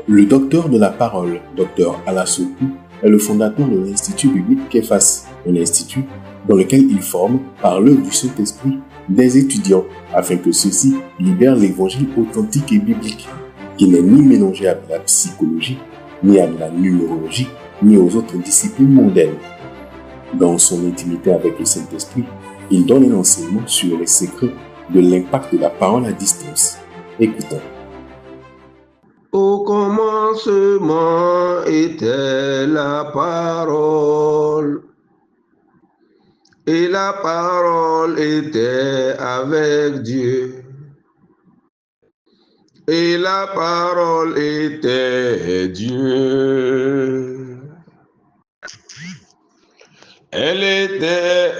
Le docteur de la parole, Dr Alassoukou, est le fondateur de l'Institut biblique Képhas, un institut dans lequel il forme, par l'œuvre du Saint-Esprit, des étudiants afin que ceux-ci libèrent l'évangile authentique et biblique, qui n'est ni mélangé à de la psychologie, ni à de la numérologie, ni aux autres disciplines mondaines. Dans son intimité avec le Saint-Esprit, il donne un enseignement sur les secrets de l'impact de la parole à distance. Écoutons. Au commencement était la parole, et la parole était avec Dieu, et la parole était Dieu. Elle était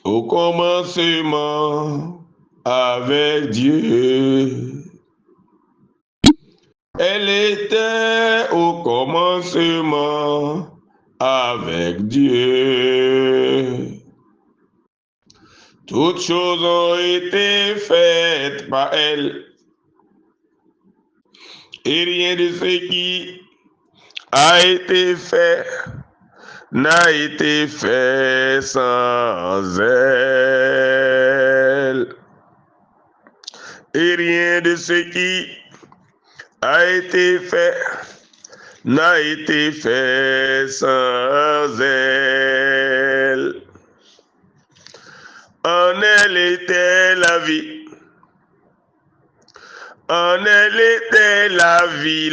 au commencement avec Dieu. Elle était au commencement avec Dieu. Toutes choses ont été faites par elle. Et rien de ce qui a été fait n'a été fait sans elle. Et rien de ce qui a été fait n'a été fait sans elle. En elle était la vie. En elle était la vie.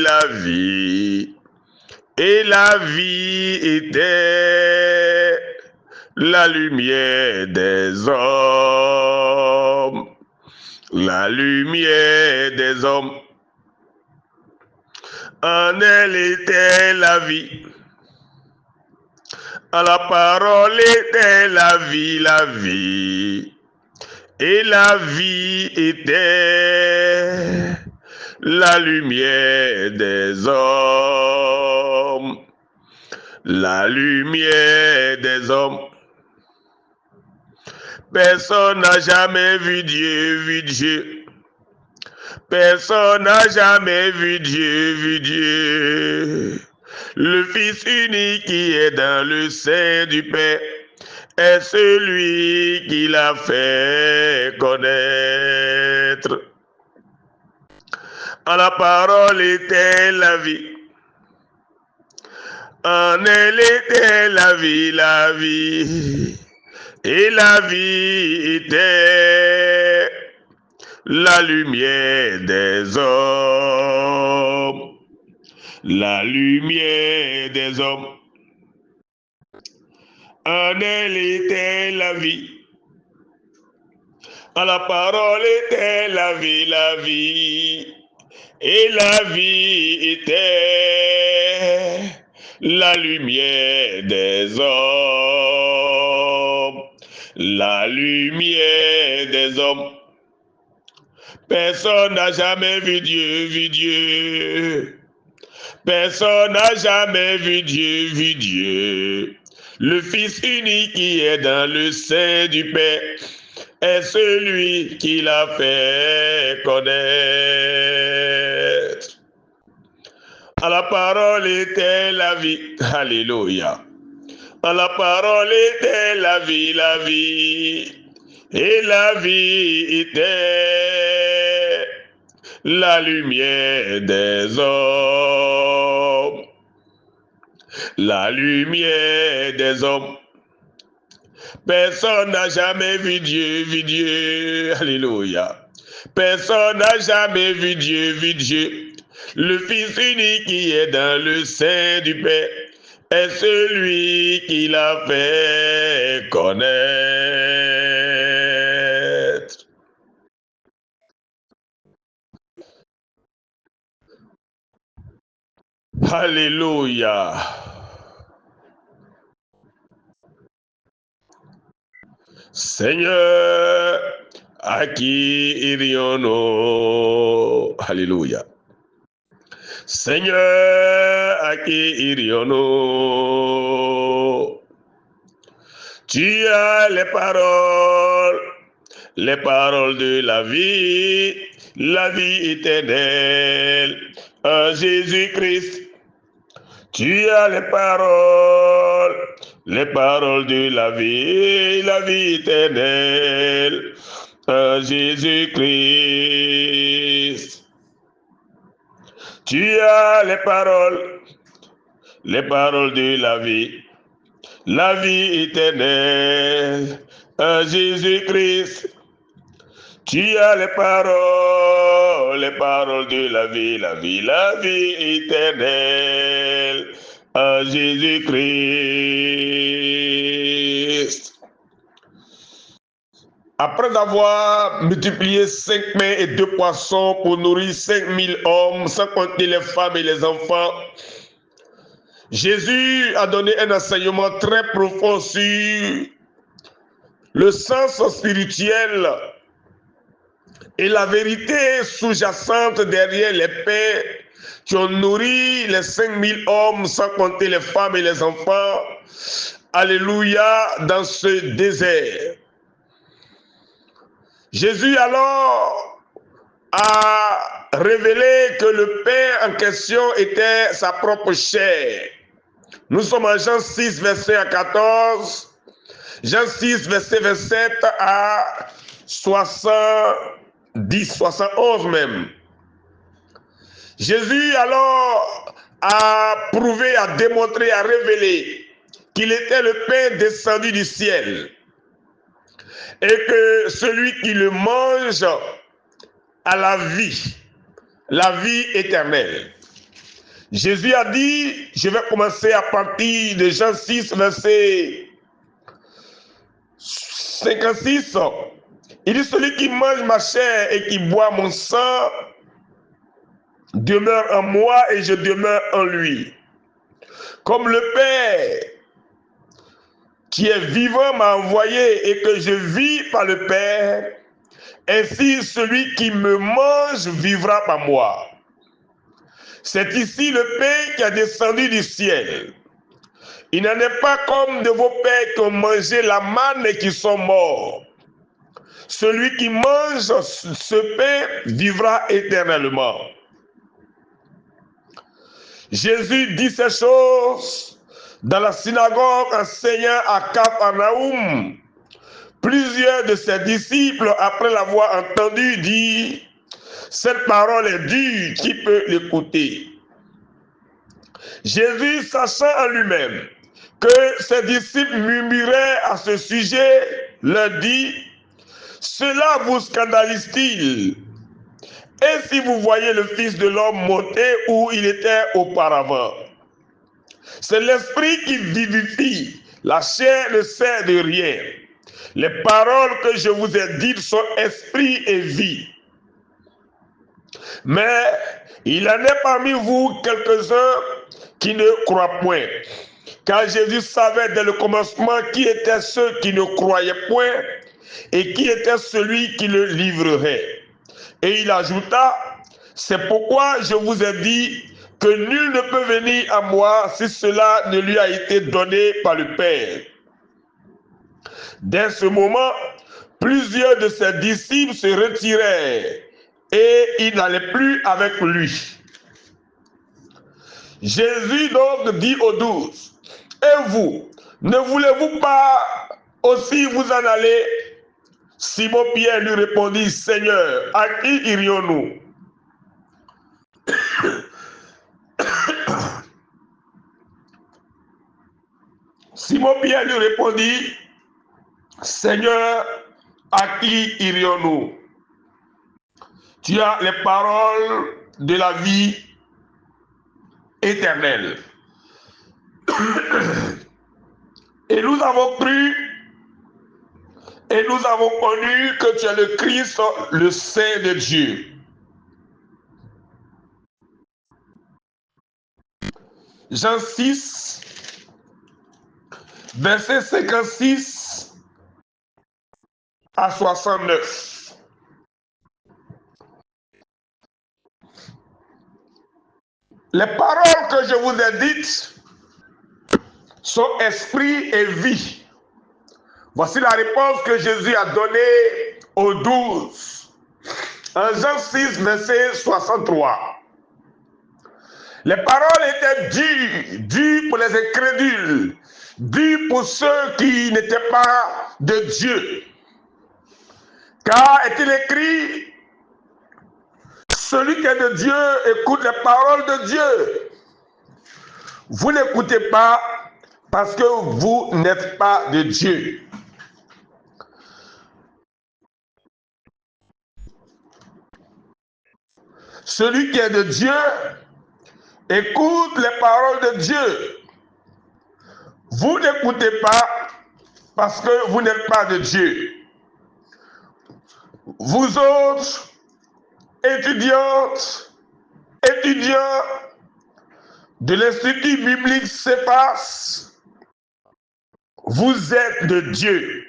Et la vie était la lumière des hommes. La lumière des hommes. En elle était la vie. À la parole était la vie. Et la vie était la lumière des hommes. La lumière des hommes. Personne n'a jamais vu Dieu. Personne n'a jamais vu Dieu. Le Fils unique qui est dans le sein du Père est celui qui l'a fait connaître. En la parole était la vie. En elle était la vie. Et la vie était la lumière des hommes. La lumière des hommes. En elle était la vie. En la parole était la vie. Et la vie était la lumière des hommes. La lumière des hommes. Personne n'a jamais vu Dieu. Personne n'a jamais vu Dieu. Le Fils unique qui est dans le sein du Père est celui qui l'a fait connaître. À la parole était la vie. Alléluia. À la parole était la vie. Et la vie était la lumière des hommes. La lumière des hommes. Personne n'a jamais vu Dieu. Alléluia. Personne n'a jamais vu Dieu. Le Fils unique qui est dans le sein du Père est celui qui l'a fait connaître. Alléluia. Seigneur, à qui irions-nous? Alléluia. Seigneur, à qui irions-nous? Tu as les paroles de la vie éternelle. en Jésus-Christ. Tu as les paroles de la vie éternelle, en Jésus-Christ. Tu as les paroles de la vie éternelle, en Jésus-Christ. Tu as les paroles de la vie éternelle, en Jésus-Christ. Après avoir multiplié 5 pains et 2 poissons pour nourrir 5000 hommes, sans compter les femmes et les enfants, Jésus a donné un enseignement très profond sur le sens spirituel et la vérité sous-jacente derrière les pains qui ont nourri les 5000 hommes, sans compter les femmes et les enfants. Alléluia, dans ce désert. Jésus alors a révélé que le pain en question était sa propre chair. Nous sommes en Jean 6, verset 14, Jean 6, verset 27 à 71 même. Jésus alors a prouvé, a démontré, a révélé qu'il était le pain descendu du ciel et que celui qui le mange a la vie éternelle. Jésus a dit, je vais commencer à partir de Jean 6, verset 56. Il dit, celui qui mange ma chair et qui boit mon sang demeure en moi et je demeure en lui. Comme le Père qui est vivant m'a envoyé et que je vis par le Père, ainsi celui qui me mange vivra par moi. C'est ici le pain qui a descendu du ciel. Il n'en est pas comme de vos pères qui ont mangé la manne et qui sont morts. Celui qui mange ce pain vivra éternellement. Jésus dit ces choses dans la synagogue enseignant à Capharnaüm. Plusieurs de ses disciples, après l'avoir entendu, disent « Cette parole est dure, qui peut l'écouter ?» Jésus, sachant en lui-même que ses disciples murmuraient à ce sujet, leur dit « Cela vous scandalise-t-il? Et si vous voyez le Fils de l'homme monter où il était auparavant? C'est l'esprit qui vivifie, la chair ne sert de rien. Les paroles que je vous ai dites sont esprit et vie. Mais il en est parmi vous quelques-uns qui ne croient point. Car Jésus savait dès le commencement qui étaient ceux qui ne croyaient point et qui était celui qui le livrerait. Et il ajouta, c'est pourquoi je vous ai dit que nul ne peut venir à moi si cela ne lui a été donné par le Père. Dès ce moment, plusieurs de ses disciples se retirèrent et ils n'allaient plus avec lui. Jésus donc dit aux 12, et vous, ne voulez-vous pas aussi vous en aller? Simon-Pierre lui répondit, Seigneur, à qui irions-nous? Simon-Pierre lui répondit, Seigneur, à qui irions-nous? Tu as les paroles de la vie éternelle. Et nous avons cru et nous avons connu que tu es le Christ, le Saint de Dieu. Jean 6, verset 56 à 69. Les paroles que je vous ai dites sont esprit et vie. Voici la réponse que Jésus a donnée aux 12. En Jean 6, verset 63. Les paroles étaient dures, dures pour les incrédules, dures pour ceux qui n'étaient pas de Dieu. Car est-il écrit, celui qui est de Dieu écoute les paroles de Dieu. Vous n'écoutez pas parce que vous n'êtes pas de Dieu. Celui qui est de Dieu écoute les paroles de Dieu. Vous n'écoutez pas parce que vous n'êtes pas de Dieu. Vous autres, étudiantes, étudiants de l'Institut biblique CEPAS, vous êtes de Dieu.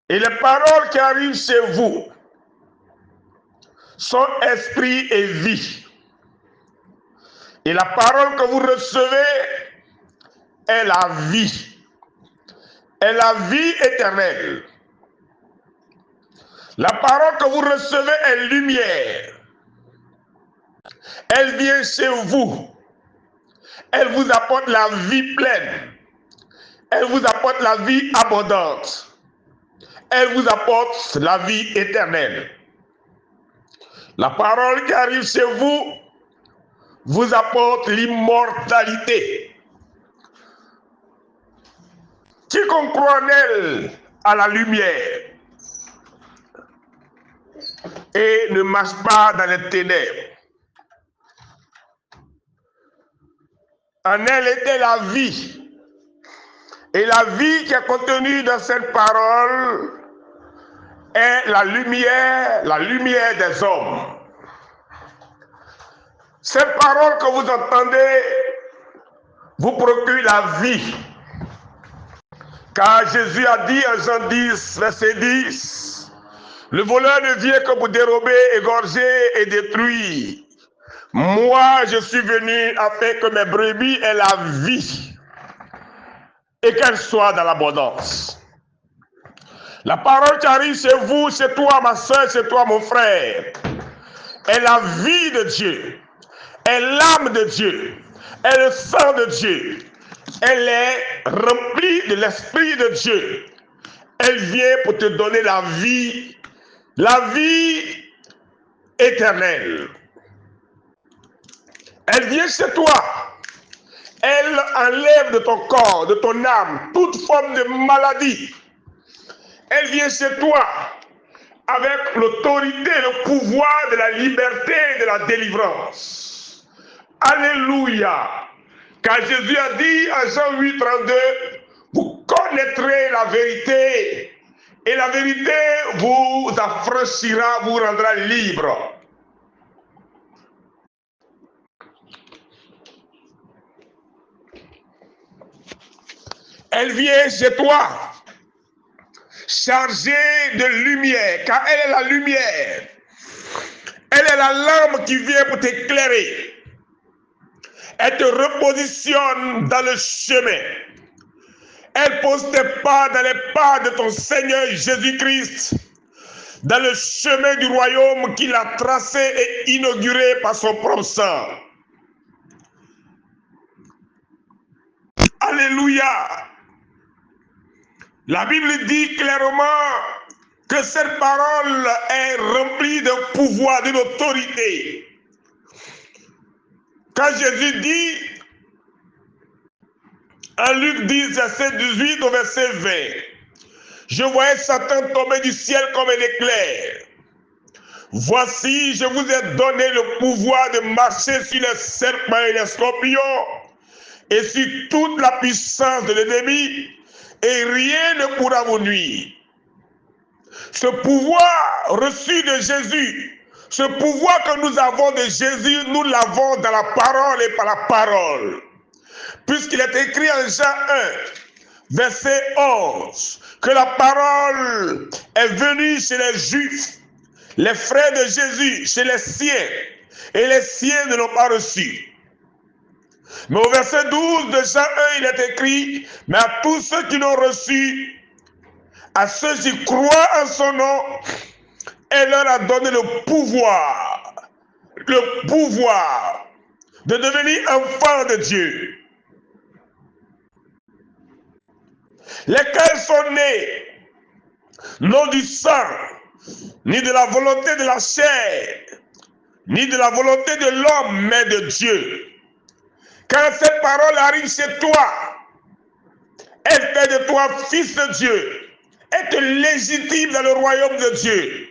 Et les paroles qui arrivent chez vous sont esprit et vie. Et la parole que vous recevez est la vie. Est la vie éternelle. La parole que vous recevez est lumière. Elle vient chez vous. Elle vous apporte la vie pleine. Elle vous apporte la vie abondante. Elle vous apporte la vie éternelle. La parole qui arrive chez vous vous apporte l'immortalité. Quiconque croit en elle a la lumière et ne marche pas dans les ténèbres. En elle était la vie. Et la vie qui est contenue dans cette parole est la lumière des hommes. Cette parole que vous entendez vous procure la vie. Car Jésus a dit en Jean 10, verset 10, le voleur ne vient que pour dérober, égorger et détruire. Moi, je suis venu afin que mes brebis aient la vie et qu'elles soient dans l'abondance. La parole qui arrive chez vous, chez toi, ma soeur, chez toi, mon frère, est la vie de Dieu, est l'âme de Dieu, est le sang de Dieu. Elle est remplie de l'Esprit de Dieu. Elle vient pour te donner la vie éternelle. Elle vient chez toi. Elle enlève de ton corps, de ton âme, toute forme de maladie. Elle vient chez toi avec l'autorité, le pouvoir de la liberté et de la délivrance. Alléluia. Car Jésus a dit en Jean 8, 32, vous connaîtrez la vérité et la vérité vous affranchira, vous rendra libre. Elle vient chez toi chargée de lumière, car elle est la lumière. Elle est la lampe qui vient pour t'éclairer. Elle te repositionne dans le chemin. Elle pose tes pas dans les pas de ton Seigneur Jésus-Christ, dans le chemin du royaume qu'il a tracé et inauguré par son propre sang. Alléluia. La Bible dit clairement que cette parole est remplie d'un pouvoir, d'une autorité. Quand Jésus dit, en Luc 10, verset 18 au verset 20, je voyais Satan tomber du ciel comme un éclair. Voici, je vous ai donné le pouvoir de marcher sur les serpents et les scorpions et sur toute la puissance de l'ennemi, et rien ne pourra vous nuire. Ce pouvoir reçu de Jésus, ce pouvoir que nous avons de Jésus, nous l'avons dans la parole et par la parole. Puisqu'il est écrit en Jean 1, verset 11, que la parole est venue chez les Juifs, les frères de Jésus, chez les siens, et les siens ne l'ont pas reçu. Mais au verset 12 de Jean 1, il est écrit, mais à tous ceux qui l'ont reçu, à ceux qui croient en son nom, elle leur a donné le pouvoir le pouvoir de devenir enfant de Dieu. Lesquels sont nés non du sang, ni de la volonté de la chair, ni de la volonté de l'homme, mais de Dieu. Quand cette parole arrive chez toi, elle fait de toi fils de Dieu. Elle te légitime dans le royaume de Dieu.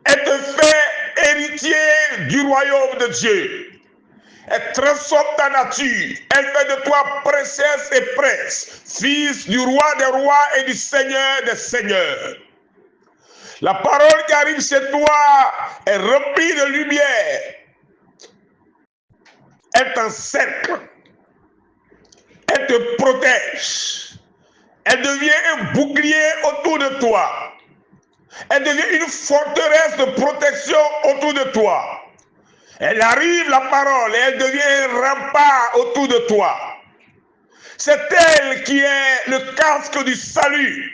Elle te fait héritier du royaume de Dieu. Elle transforme ta nature. Elle fait de toi princesse et prince, fils du roi des rois et du seigneur des seigneurs. La parole qui arrive chez toi est remplie de lumière. Elle t'encercle. Elle te protège. Elle devient un bouclier autour de toi. Elle devient une forteresse de protection autour de toi. Elle arrive, la parole, et elle devient un rempart autour de toi. C'est elle qui est le casque du salut.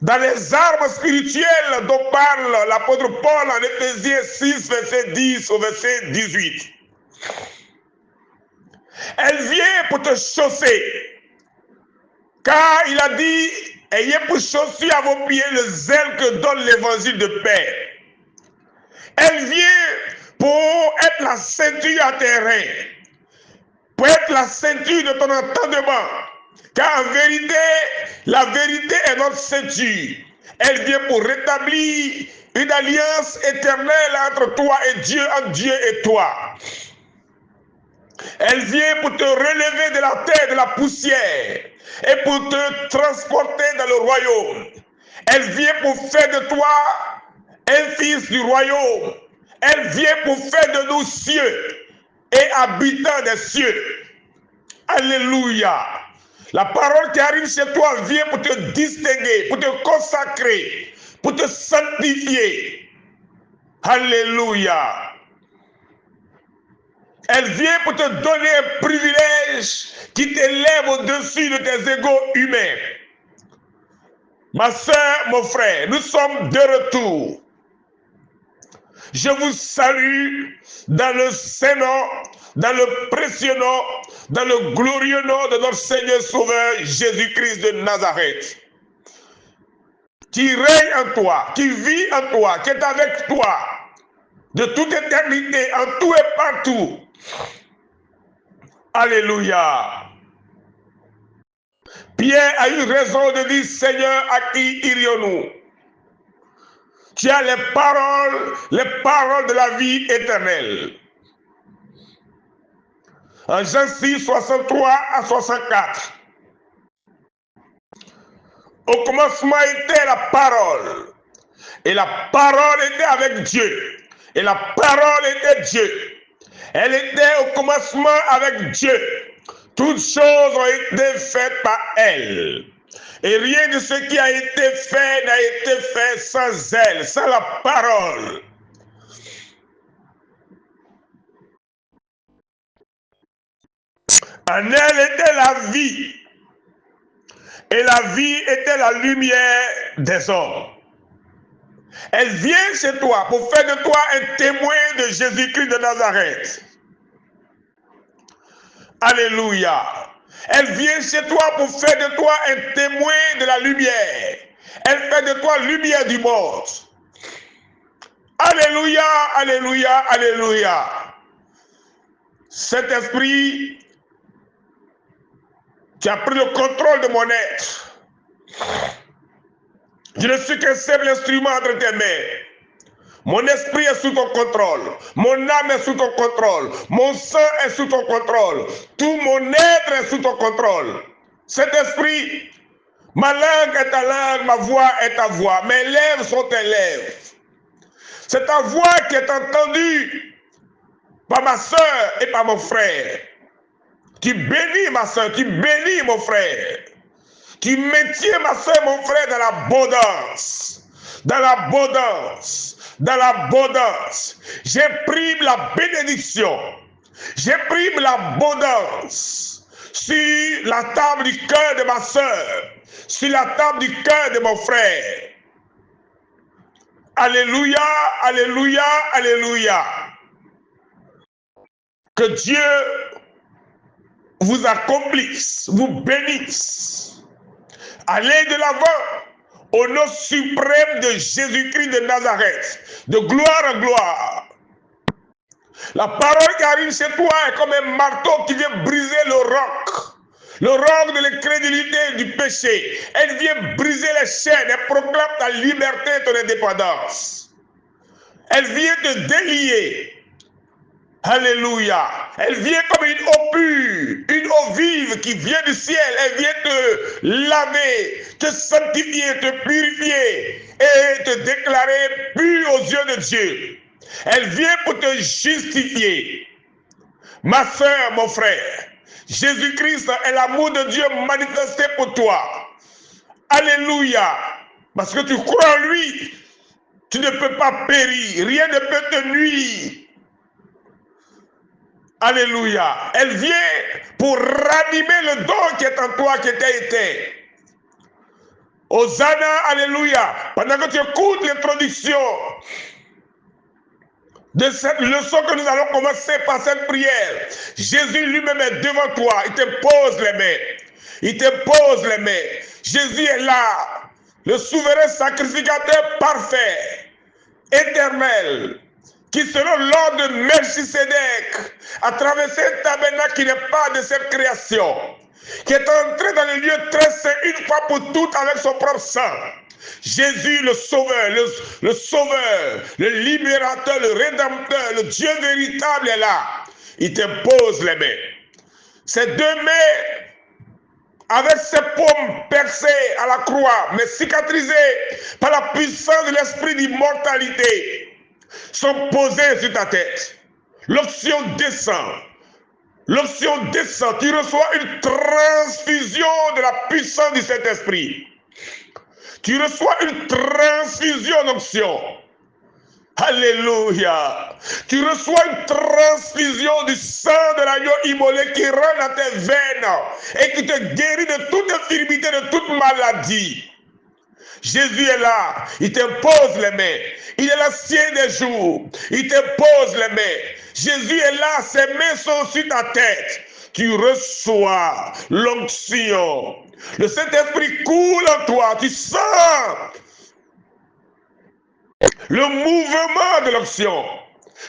Dans les armes spirituelles dont parle l'apôtre Paul en Éphésiens 6, verset 10 au verset 18. Elle vient pour te chausser. Car il a dit, ayez pour chaussure à vos pieds le zèle que donne l'évangile de paix. Elle vient pour être la ceinture à tes reins, pour être la ceinture de ton entendement. Car en vérité, la vérité est notre ceinture. Elle vient pour rétablir une alliance éternelle entre toi et Dieu, entre Dieu et toi. Elle vient pour te relever de la terre, de la poussière, et pour te transporter dans le royaume. Elle vient pour faire de toi un fils du royaume. Elle vient pour faire de nous cieux et habitants des cieux. Alléluia. La parole qui arrive chez toi vient pour te distinguer, pour te consacrer, pour te sanctifier. Alléluia. Elle vient pour te donner un privilège qui t'élève au-dessus de tes égaux humains. Ma soeur, mon frère, nous sommes de retour. Je vous salue dans le Saint-Nom, dans le précieux nom, dans le glorieux nom de notre Seigneur Sauveur Jésus-Christ de Nazareth, qui règne en toi, qui vit en toi, qui est avec toi, de toute éternité, en tout et partout. Alléluia. Pierre a eu raison de dire, Seigneur, à qui irions-nous? Tu as les paroles de la vie éternelle. En Jean 6, 63 à 64. Au commencement était la parole. Et la parole était avec Dieu. Et la parole était Dieu. Elle était au commencement avec Dieu. Toutes choses ont été faites par elle. Et rien de ce qui a été fait n'a été fait sans elle, sans la parole. En elle était la vie. Et la vie était la lumière des hommes. Elle vient chez toi pour faire de toi un témoin de Jésus-Christ de Nazareth. Alléluia. Elle vient chez toi pour faire de toi un témoin de la lumière. Elle fait de toi lumière du monde. Alléluia, alléluia, alléluia. Saint-Esprit, tu as pris le contrôle de mon être. Je ne suis qu'un simple instrument entre tes mains. Mon esprit est sous ton contrôle. Mon âme est sous ton contrôle. Mon sang est sous ton contrôle. Tout mon être est sous ton contrôle. Cet esprit, ma langue est ta langue, ma voix est ta voix. Mes lèvres sont tes lèvres. C'est ta voix qui est entendue par ma soeur et par mon frère. Tu bénis ma soeur, tu bénis mon frère. Tu maintiens ma soeur et mon frère dans l'abondance. Dans l'abondance. Dans l'abondance. J'imprime la bénédiction. J'imprime l'abondance sur la table du cœur de ma soeur, sur la table du cœur de mon frère. Alléluia, alléluia, alléluia. Que Dieu vous accomplisse, vous bénisse. Allez de l'avant au nom suprême de Jésus-Christ de Nazareth, de gloire en gloire. La parole qui arrive chez toi est comme un marteau qui vient briser le roc de l'incrédulité et du péché. Elle vient briser les chaînes, elle proclame ta liberté et ton indépendance. Elle vient te délier. Alléluia. Elle vient comme une eau pure, une eau vive qui vient du ciel. Elle vient te laver, te sanctifier, te purifier et te déclarer pur aux yeux de Dieu. Elle vient pour te justifier. Ma soeur, mon frère, Jésus-Christ est l'amour de Dieu manifesté pour toi. Alléluia. Parce que tu crois en lui, tu ne peux pas périr. Rien ne peut te nuire. Alléluia. Elle vient pour ranimer le don qui est en toi, qui était éteint. Hosanna, alléluia. Pendant que tu écoutes l'introduction de cette leçon que nous allons commencer par cette prière, Jésus lui-même est devant toi. Il te pose les mains. Il te pose les mains. Jésus est là, le souverain sacrificateur parfait, éternel, qui selon l'ordre de Melchisédek a traversé un tabernacle qui n'est pas de cette création, qui est entré dans le lieu très saint une fois pour toutes avec son propre sang. Jésus le sauveur, le libérateur, le rédempteur, le Dieu véritable est là. Il te pose les mains. Ces deux mains, avec ses paumes percées à la croix, mais cicatrisées par la puissance de l'esprit d'immortalité, sont posées sur ta tête. L'option descend. L'option descend. Tu reçois une transfusion de la puissance du Saint-Esprit. Tu reçois une transfusion d'onction. Alléluia. Tu reçois une transfusion du sang de l'agneau immolé qui rentre dans tes veines et qui te guérit de toute infirmité, de toute maladie. Jésus est là, il te pose les mains. Il est l'ancien des jours, il te pose les mains. Jésus est là, ses mains sont sur ta tête. Tu reçois l'onction. Le Saint-Esprit coule en toi, tu sens le mouvement de l'onction.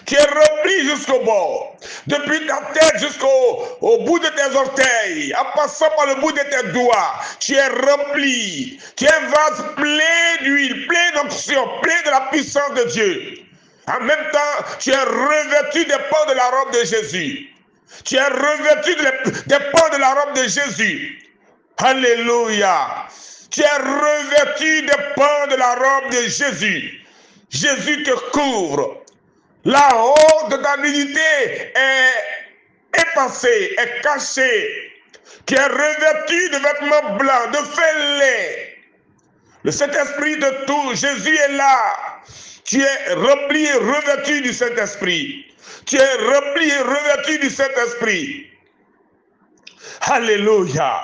Tu es rempli jusqu'au bord, depuis ta tête jusqu'au bout de tes orteils, en passant par le bout de tes doigts. Tu es rempli, tu es un vase plein d'huile, plein d'onction, plein de la puissance de Dieu. En même temps, tu es revêtu des pans de la robe de Jésus. Tu es revêtu des pans de la robe de Jésus. Alléluia. Tu es revêtu des pans de la robe de Jésus. Jésus te couvre. La honte de ta nudité est effacée, est cachée. Tu es revêtu de vêtements blancs, de fêlés. Le Saint-Esprit te touche. Jésus est là. Tu es rempli et revêtu du Saint-Esprit. Tu es rempli et revêtu du Saint-Esprit. Alléluia.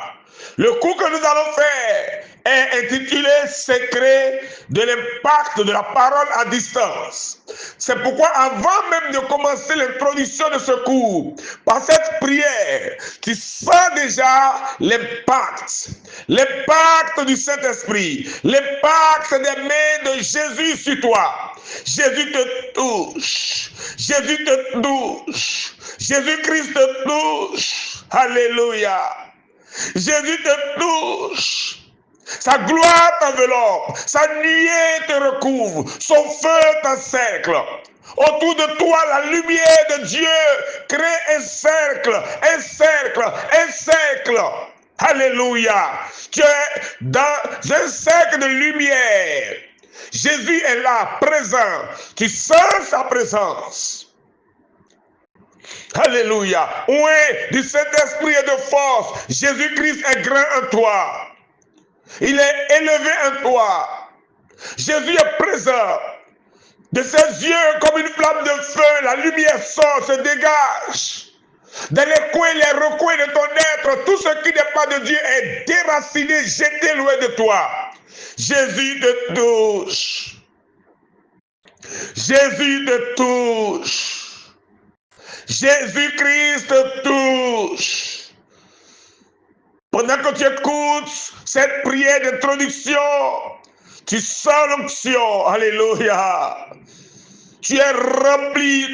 Le coup que nous allons faire est intitulé « Secret de l'impact de la parole à distance ». C'est pourquoi avant même de commencer l'introduction de ce cours, par cette prière, tu sens déjà l'impact du Saint-Esprit, l'impact des mains de Jésus sur toi. Jésus te touche, Jésus te touche, Jésus-Christ te touche. Alléluia. Jésus te touche. Sa gloire t'enveloppe, sa nuée te recouvre, son feu t'encercle. Autour de toi, la lumière de Dieu crée un cercle, un cercle, un cercle. Alléluia. Tu es dans un cercle de lumière. Jésus est là, présent. Tu sens sa présence. Alléluia. Où est du Saint-Esprit et de force? Jésus-Christ est grand en toi. Il est élevé en toi. Jésus est présent. De ses yeux, comme une flamme de feu, la lumière sort, se dégage. Dans les coins, les recoins de ton être, tout ce qui n'est pas de Dieu est déraciné, jeté loin de toi. Jésus te touche. Jésus te touche. Jésus-Christ te touche. Pendant que tu écoutes cette prière d'introduction, tu sens l'onction. Alléluia. Tu es rempli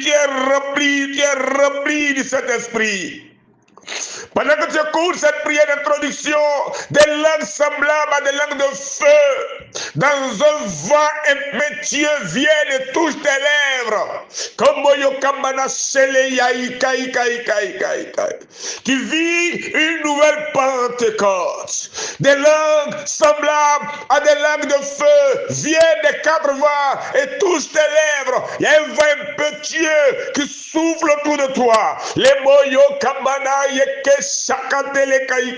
du Saint-Esprit. Pendant que tu écoutes cette prière d'introduction, des langues semblables à des langues de feu, dans un vent impétueux viennent et touchent tes lèvres. Comme tu vis une nouvelle Pentecôte. Des langues semblables à des langues de feu viennent des quatre vents et touchent tes lèvres. Il y a un vent impétueux qui souffle autour de toi. Les moyo kambana yeke shakantele kai.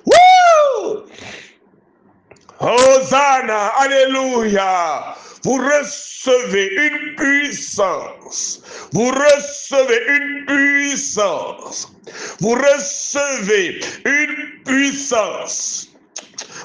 Woo! Hosanna, alléluia. Vous recevez une puissance. Vous recevez une puissance. Vous recevez une puissance.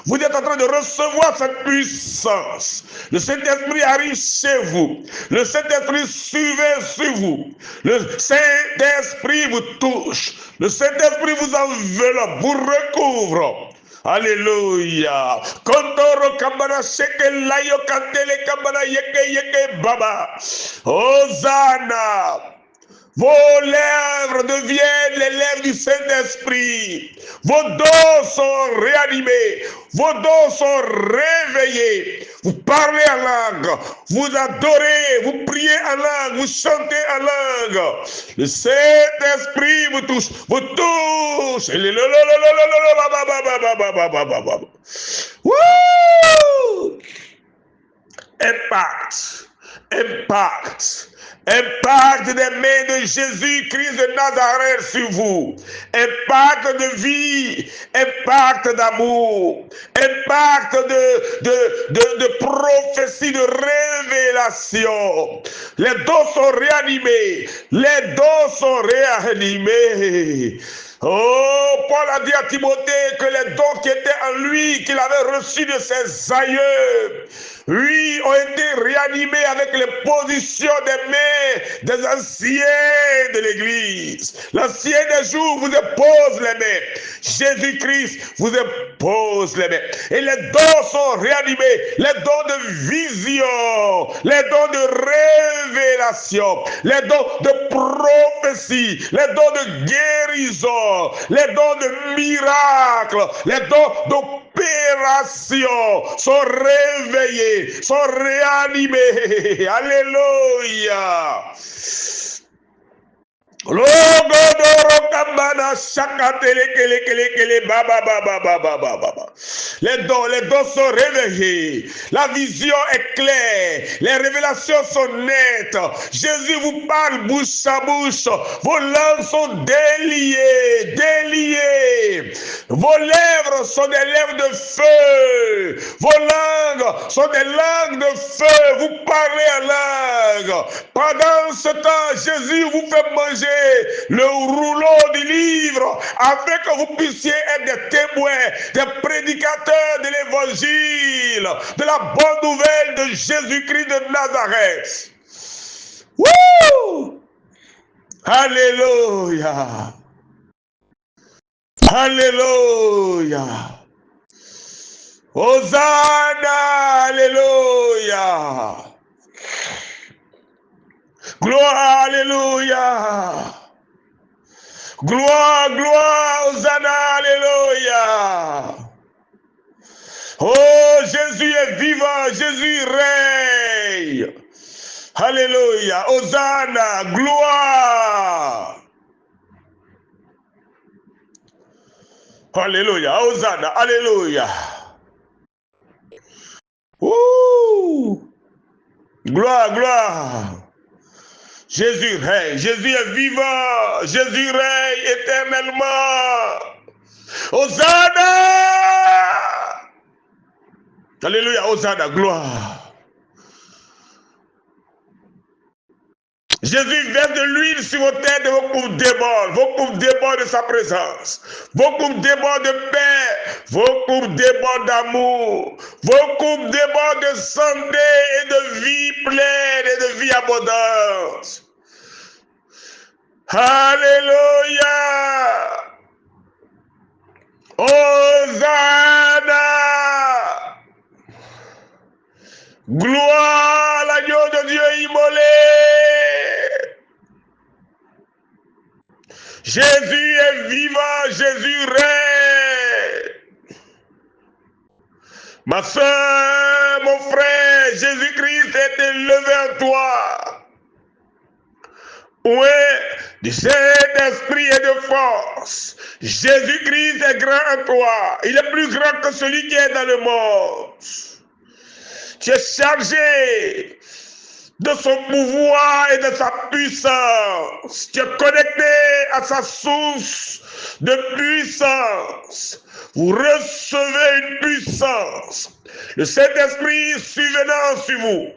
Vous êtes en train de recevoir cette puissance. Le Saint-Esprit arrive chez vous. Le Saint-Esprit surveille sur vous. Le Saint-Esprit vous touche. Le Saint-Esprit vous enveloppe, vous recouvre. Alléluia. Kondoro kambana sheke layo kandele kambana yeke baba. Hosanna. Vos lèvres deviennent les lèvres du Saint-Esprit. Vos dos sont réanimés. Vos dos sont réveillés. Vous parlez en langue. Vous adorez. Vous priez en langue. Vous chantez en langue. Le Saint-Esprit vous touche. Vous touche. Woo! Impact des mains de Jésus-Christ de Nazareth sur vous. Impact de vie. Impact d'amour. Impact de prophétie, de révélation. Les dos sont réanimés. Les dos sont réanimés. Oh, Paul a dit à Timothée que les dons qui étaient en lui, qu'il avait reçus de ses aïeux, oui, ont été réanimés avec les positions des mains des anciens de l'Église. L'ancien des jours vous impose les mains. Jésus-Christ vous impose les mains. Et les dons sont réanimés. Les dons de vision, les dons de révélation, les dons de prophétie, les dons de guérison, les dons de miracles, les dons d'opération sont réveillés, sont réanimés. Alléluia. Les dons sont réveillés. La vision est claire. Les révélations sont nettes. Jésus vous parle bouche à bouche. Vos langues sont déliées. Vos lèvres sont des lèvres de feu. Vos langues sont des langues de feu. Vous parlez en langue. Pendant ce temps, Jésus vous fait manger le rouleau du livre afin que vous puissiez être des témoins, des prédicateurs de l'évangile, de la bonne nouvelle de Jésus-Christ de Nazareth. Wouh! Alléluia! Alléluia! Hosanna! Alléluia! Gloire, alléluia. Gloire, Hosanna, alléluia. Oh, Jésus est vivant, Jésus règne. Alléluia, Hosanna, gloire. Alléluia, Hosanna, alléluia. Ouh. Gloire. Jésus règne, Jésus est vivant, Jésus règne éternellement. Hosanna! Alléluia, Hosanna, gloire. Jésus verse de l'huile sur vos têtes et vos coupes débordent. Vos coupes débordent de sa présence. Vos coupes débordent de paix. Vos coupes débordent d'amour. Vos coupes débordent de santé et de vie pleine et de vie abondante. Alléluia. Hosanna. Gloire à l'agneau de Dieu immolé. Jésus est vivant, Jésus règne. Ma soeur, mon frère, Jésus-Christ est élevé en toi. Où est du Saint-Esprit et de force? Jésus-Christ est grand en toi. Il est plus grand que celui qui est dans le monde. Tu es chargé de son pouvoir et de sa puissance. Tu es connecté à sa source de puissance. Vous recevez une puissance. Le Saint-Esprit survenant sur vous.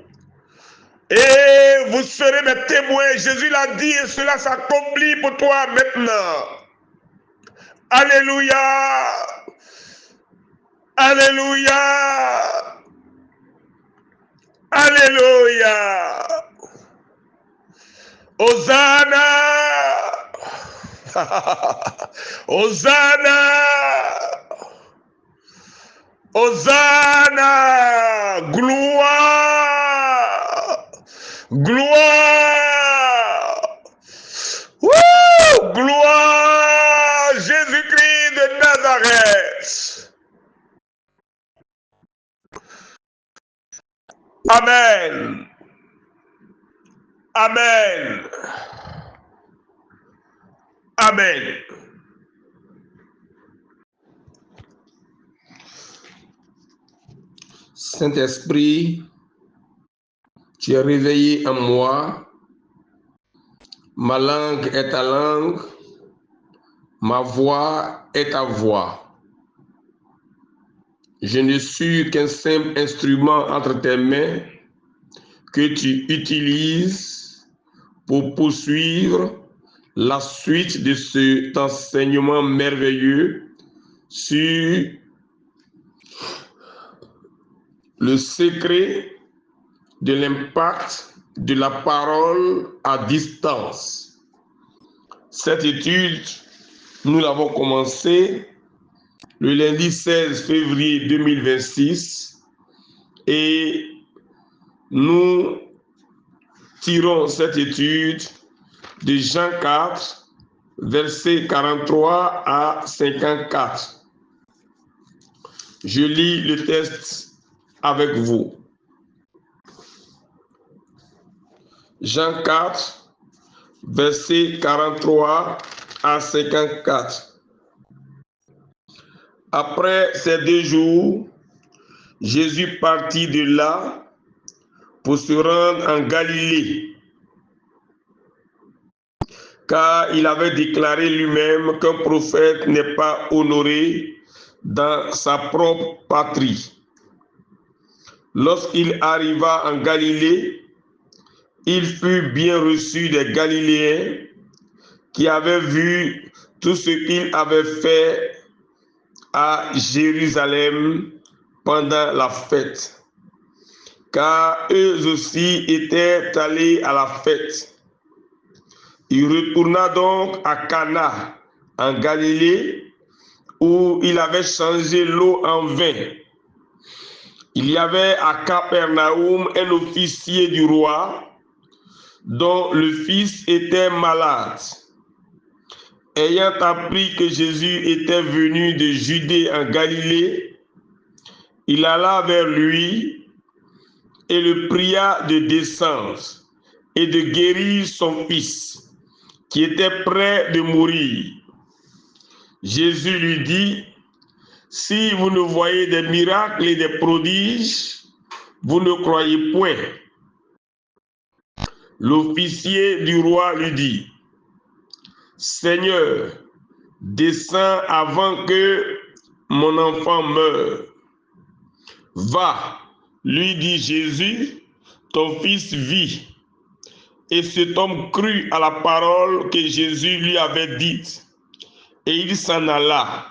Et vous serez mes témoins. Jésus l'a dit et cela s'accomplit pour toi maintenant. Alléluia. Alléluia. Alléluia. Hosanna. Hosanna. Hosanna. Gloire. Gloire. Woo! Gloire. Jésus-Christ de Nazareth. Amen. Amen. Amen. Saint-Esprit, tu es réveillé en moi. Ma langue est ta langue. Ma voix est ta voix. Je ne suis qu'un simple instrument entre tes mains que tu utilises pour poursuivre la suite de cet enseignement merveilleux sur le secret de l'impact de la parole à distance. Cette étude, nous l'avons commencée le lundi 16 février 2026 et nous tirons cette étude de Jean 4, versets 43 à 54. Je lis le texte avec vous. Jean 4, versets 43 à 54. Après ces 2 jours, Jésus partit de là pour se rendre en Galilée, car il avait déclaré lui-même qu'un prophète n'est pas honoré dans sa propre patrie. Lorsqu'il arriva en Galilée, il fut bien reçu des Galiléens qui avaient vu tout ce qu'il avait fait à Jérusalem pendant la fête, car eux aussi étaient allés à la fête. Il retourna donc à Cana, en Galilée, où il avait changé l'eau en vin. Il y avait à Capernaum un officier du roi, dont le fils était malade. Ayant appris que Jésus était venu de Judée en Galilée, il alla vers lui et le pria de descendre et de guérir son fils, qui était près de mourir. Jésus lui dit: si vous ne voyez des miracles et des prodiges, vous ne croyez point. L'officier du roi lui dit: Seigneur, descends avant que mon enfant meure. Va, lui dit Jésus, ton fils vit. Et cet homme crut à la parole que Jésus lui avait dite. Et il s'en alla.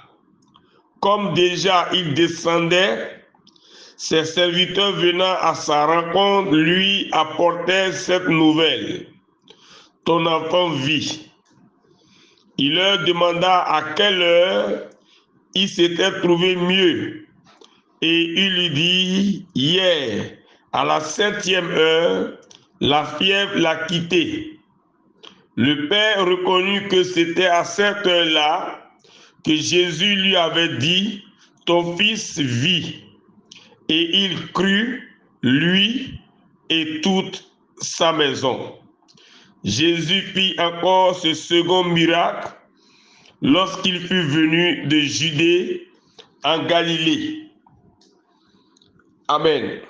Comme déjà il descendait, ses serviteurs venant à sa rencontre lui apportaient cette nouvelle. Ton enfant vit. Il leur demanda à quelle heure il s'était trouvé mieux. Et il lui dit, hier, à la 7e heure, la fièvre l'a quitté. Le père reconnut que c'était à cette heure-là que Jésus lui avait dit, ton fils vit. Et il crut, lui et toute sa maison. Jésus fit encore ce second miracle lorsqu'il fut venu de Judée en Galilée. Amen.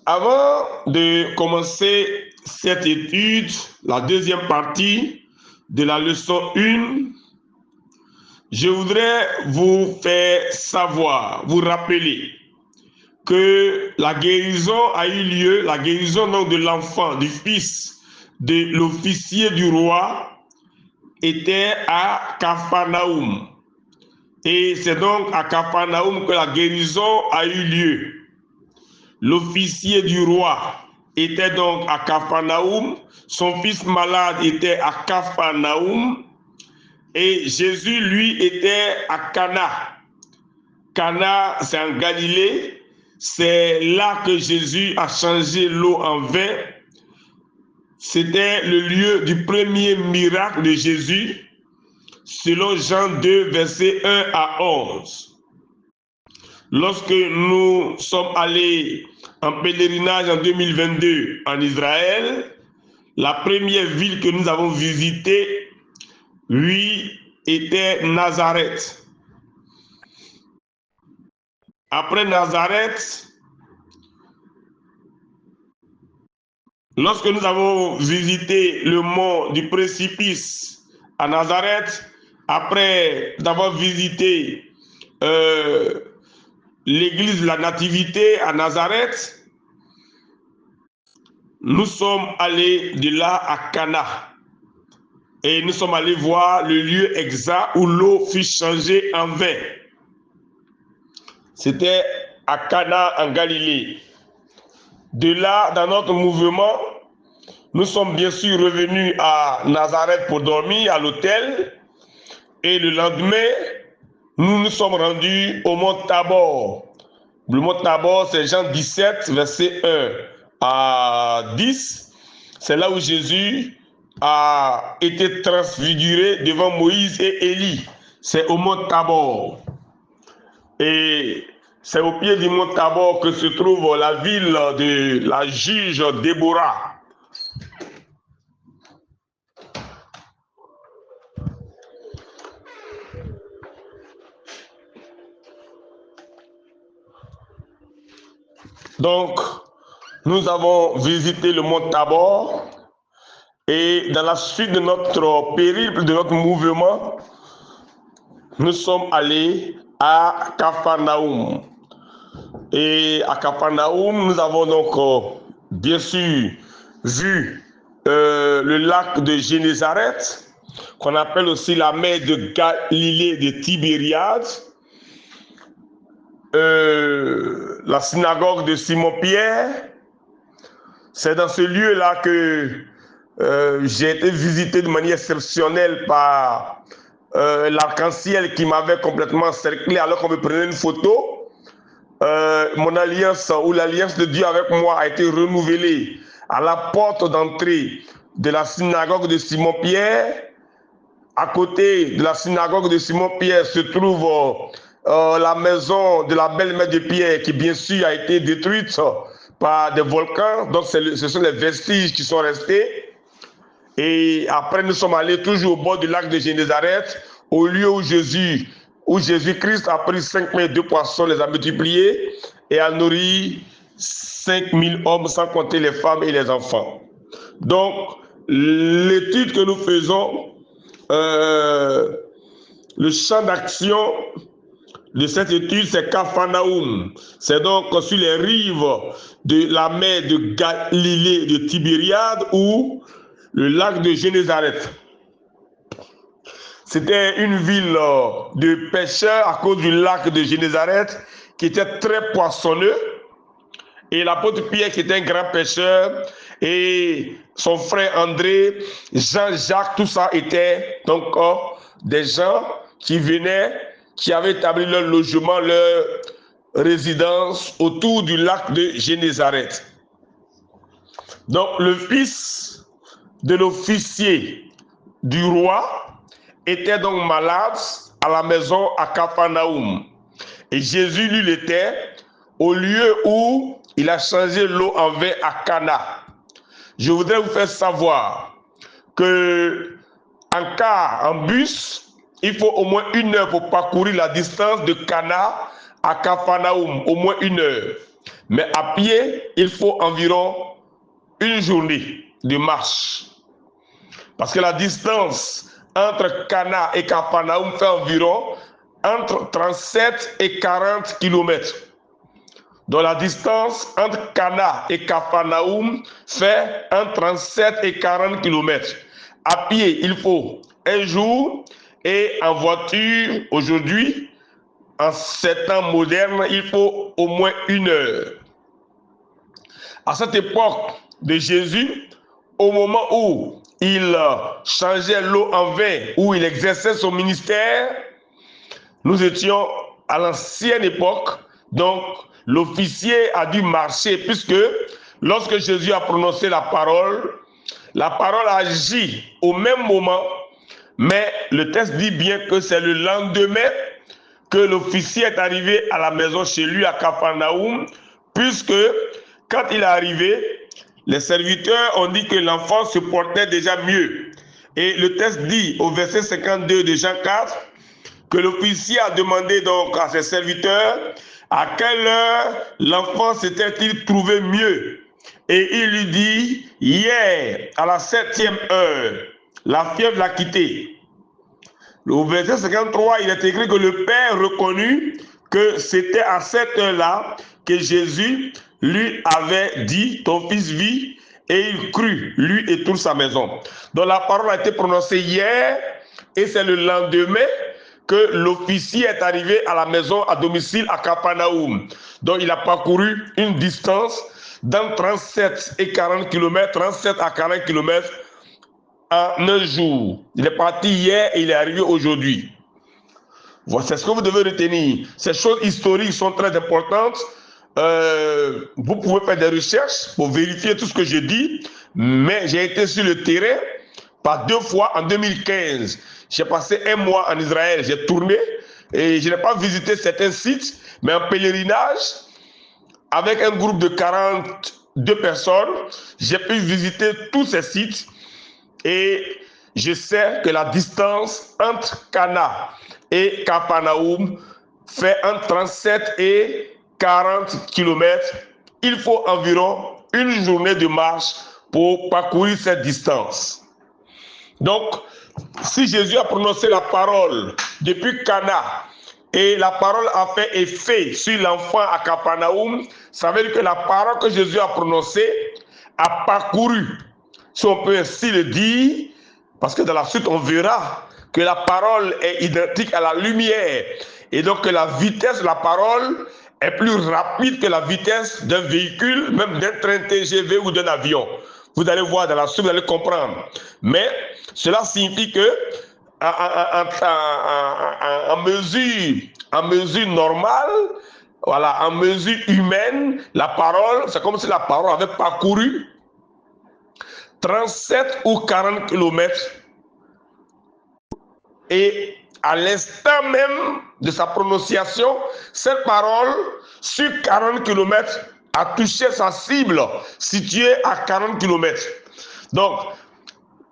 Avant de commencer cette étude, la deuxième partie de la leçon 1, je voudrais vous faire savoir, vous rappeler que la guérison a eu lieu, la guérison donc de l'enfant, du fils de l'officier du roi, était à Capharnaüm. Et c'est donc à Capharnaüm que la guérison a eu lieu. L'officier du roi était donc à Capharnaüm, son fils malade était à Capharnaüm, et Jésus, lui, était à Cana. Cana, c'est en Galilée, c'est là que Jésus a changé l'eau en vin. C'était le lieu du premier miracle de Jésus, selon Jean 2, versets 1 à 11. Lorsque nous sommes allés en pèlerinage en 2022 en Israël, la première ville que nous avons visitée, oui, était Nazareth. Après Nazareth, lorsque nous avons visité le mont du précipice à Nazareth, après avoir visité l'église de la Nativité à Nazareth, nous sommes allés de là à Cana. Et nous sommes allés voir le lieu exact où l'eau fut changée en vin. C'était à Cana en Galilée. De là, dans notre mouvement, nous sommes bien sûr revenus à Nazareth pour dormir à l'hôtel. Et le lendemain, nous nous sommes rendus au mont Tabor. Le mont Tabor, c'est Jean 17, verset 1 à 10. C'est là où Jésus a été transfiguré devant Moïse et Élie. C'est au mont Tabor. Et c'est au pied du mont Tabor que se trouve la ville de la juge Déborah. Donc, nous avons visité le mont Tabor et dans la suite de notre périple, de notre mouvement, nous sommes allés à Capharnaüm. Et à Capharnaüm, nous avons donc bien sûr vu le lac de Génézareth, qu'on appelle aussi la mer de Galilée de Tibériade, la synagogue de Simon-Pierre. C'est dans ce lieu-là que j'ai été visité de manière exceptionnelle par l'arc-en-ciel qui m'avait complètement cerclé alors qu'on me prenait une photo. Mon alliance ou l'alliance de Dieu avec moi a été renouvelée à la porte d'entrée de la synagogue de Simon-Pierre. À côté de la synagogue de Simon-Pierre se trouve la maison de la belle-mère de Pierre qui bien sûr a été détruite par des volcans. Donc ce sont les vestiges qui sont restés. Et après nous sommes allés toujours au bord du lac de Génézareth, au lieu où Jésus-Christ a pris 5 pains et 2 poissons, les a multipliés et a nourri 5000 hommes sans compter les femmes et les enfants. Donc l'étude que nous faisons, le champ d'action de cette étude, c'est Capharnaüm. C'est donc sur les rives de la mer de Galilée, de Tibériade, ou le lac de Génézareth. C'était une ville de pêcheurs à cause du lac de Génézareth qui était très poissonneux. Et l'apôtre Pierre, qui était un grand pêcheur, et son frère André, Jean-Jacques, tout ça était donc des gens qui venaient, qui avaient établi leur logement, leur résidence autour du lac de Génézareth. Donc le fils de l'officier du roi était donc malade à la maison à Capharnaüm. Et Jésus, lui, l'était au lieu où il a changé l'eau en vin à Cana. Je voudrais vous faire savoir que en bus, il faut au moins 1 heure pour parcourir la distance de Cana à Capharnaüm, au moins 1 heure. Mais à pied, il faut environ 1 journée de marche. Parce que la distance entre Cana et Capharnaüm fait environ entre 37 et 40 km. Donc la distance entre Cana et Capharnaüm fait entre 37 et 40 km. À pied, il faut 1 jour, et en voiture, aujourd'hui, en ces temps modernes, il faut au moins 1 heure. À cette époque de Jésus, au moment où il changeait l'eau en vin, où il exerçait son ministère, nous étions à l'ancienne époque, donc l'officier a dû marcher, puisque lorsque Jésus a prononcé la parole agit au même moment, mais le texte dit bien que c'est le lendemain que l'officier est arrivé à la maison chez lui à Capharnaüm, puisque quand il est arrivé, les serviteurs ont dit que l'enfant se portait déjà mieux. Et le texte dit au verset 52 de Jean 4, que l'officier a demandé donc à ses serviteurs à quelle heure l'enfant s'était-il trouvé mieux. Et il lui dit, hier, à la 7e heure, la fièvre l'a quitté. Au verset 53, il est écrit que le père reconnut que c'était à cette heure-là que Jésus lui avait dit, ton fils vit, et il crut, lui et toute sa maison. Donc la parole a été prononcée hier, et c'est le lendemain que l'officier est arrivé à la maison à domicile à Capharnaüm. Donc il a parcouru une distance dans 37 et 40 km, 37 à 40 km en 1 jour. Il est parti hier et il est arrivé aujourd'hui. Voilà, c'est ce que vous devez retenir. Ces choses historiques sont très importantes. Vous pouvez faire des recherches pour vérifier tout ce que je dis, mais j'ai été sur le terrain par 2 fois en 2015. J'ai passé 1 mois en Israël, j'ai tourné et je n'ai pas visité certains sites, mais en pèlerinage, avec un groupe de 42 personnes, j'ai pu visiter tous ces sites et je sais que la distance entre Cana et Capharnaüm fait entre 37 et 40 km. Il faut environ 1 journée de marche pour parcourir cette distance. Donc, si Jésus a prononcé la parole depuis Cana et la parole a fait effet sur l'enfant à Capharnaüm, ça veut dire que la parole que Jésus a prononcée a parcouru, si on peut ainsi le dire, parce que dans la suite on verra que la parole est identique à la lumière et donc que la vitesse de la parole est plus rapide que la vitesse d'un véhicule, même d'un train TGV ou d'un avion. Vous allez voir dans la suite, vous allez comprendre. Mais cela signifie que en mesure normale, voilà, en mesure humaine, la parole, c'est comme si la parole avait parcouru 37 ou 40 km. Et à l'instant même de sa prononciation, cette parole, sur 40 km, a touché sa cible située à 40 km. Donc,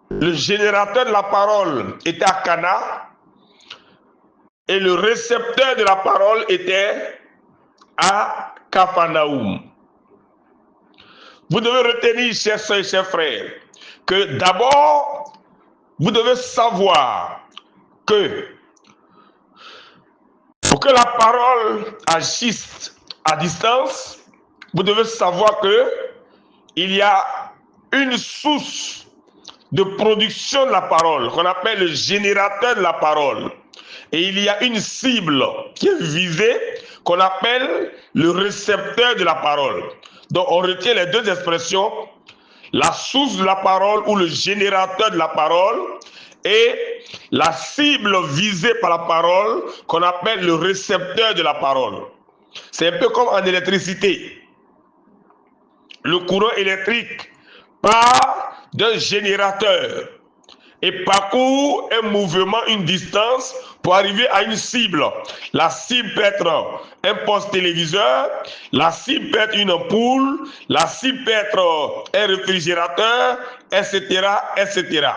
le générateur de la parole était à Cana et le récepteur de la parole était à Capharnaüm. Vous devez retenir, chers soeurs et chers frères, que d'abord, vous devez savoir que Pour que la parole agisse à distance, vous devez savoir que il y a une source de production de la parole qu'on appelle le générateur de la parole. Et il y a une cible qui est visée qu'on appelle le récepteur de la parole. Donc on retient les deux expressions, la source de la parole ou le générateur de la parole et la cible visée par la parole qu'on appelle le récepteur de la parole. C'est un peu comme en électricité. Le courant électrique part d'un générateur et parcourt un mouvement, une distance pour arriver à une cible. La cible peut être un poste téléviseur, la cible peut être une ampoule, la cible peut être un réfrigérateur, etc., etc.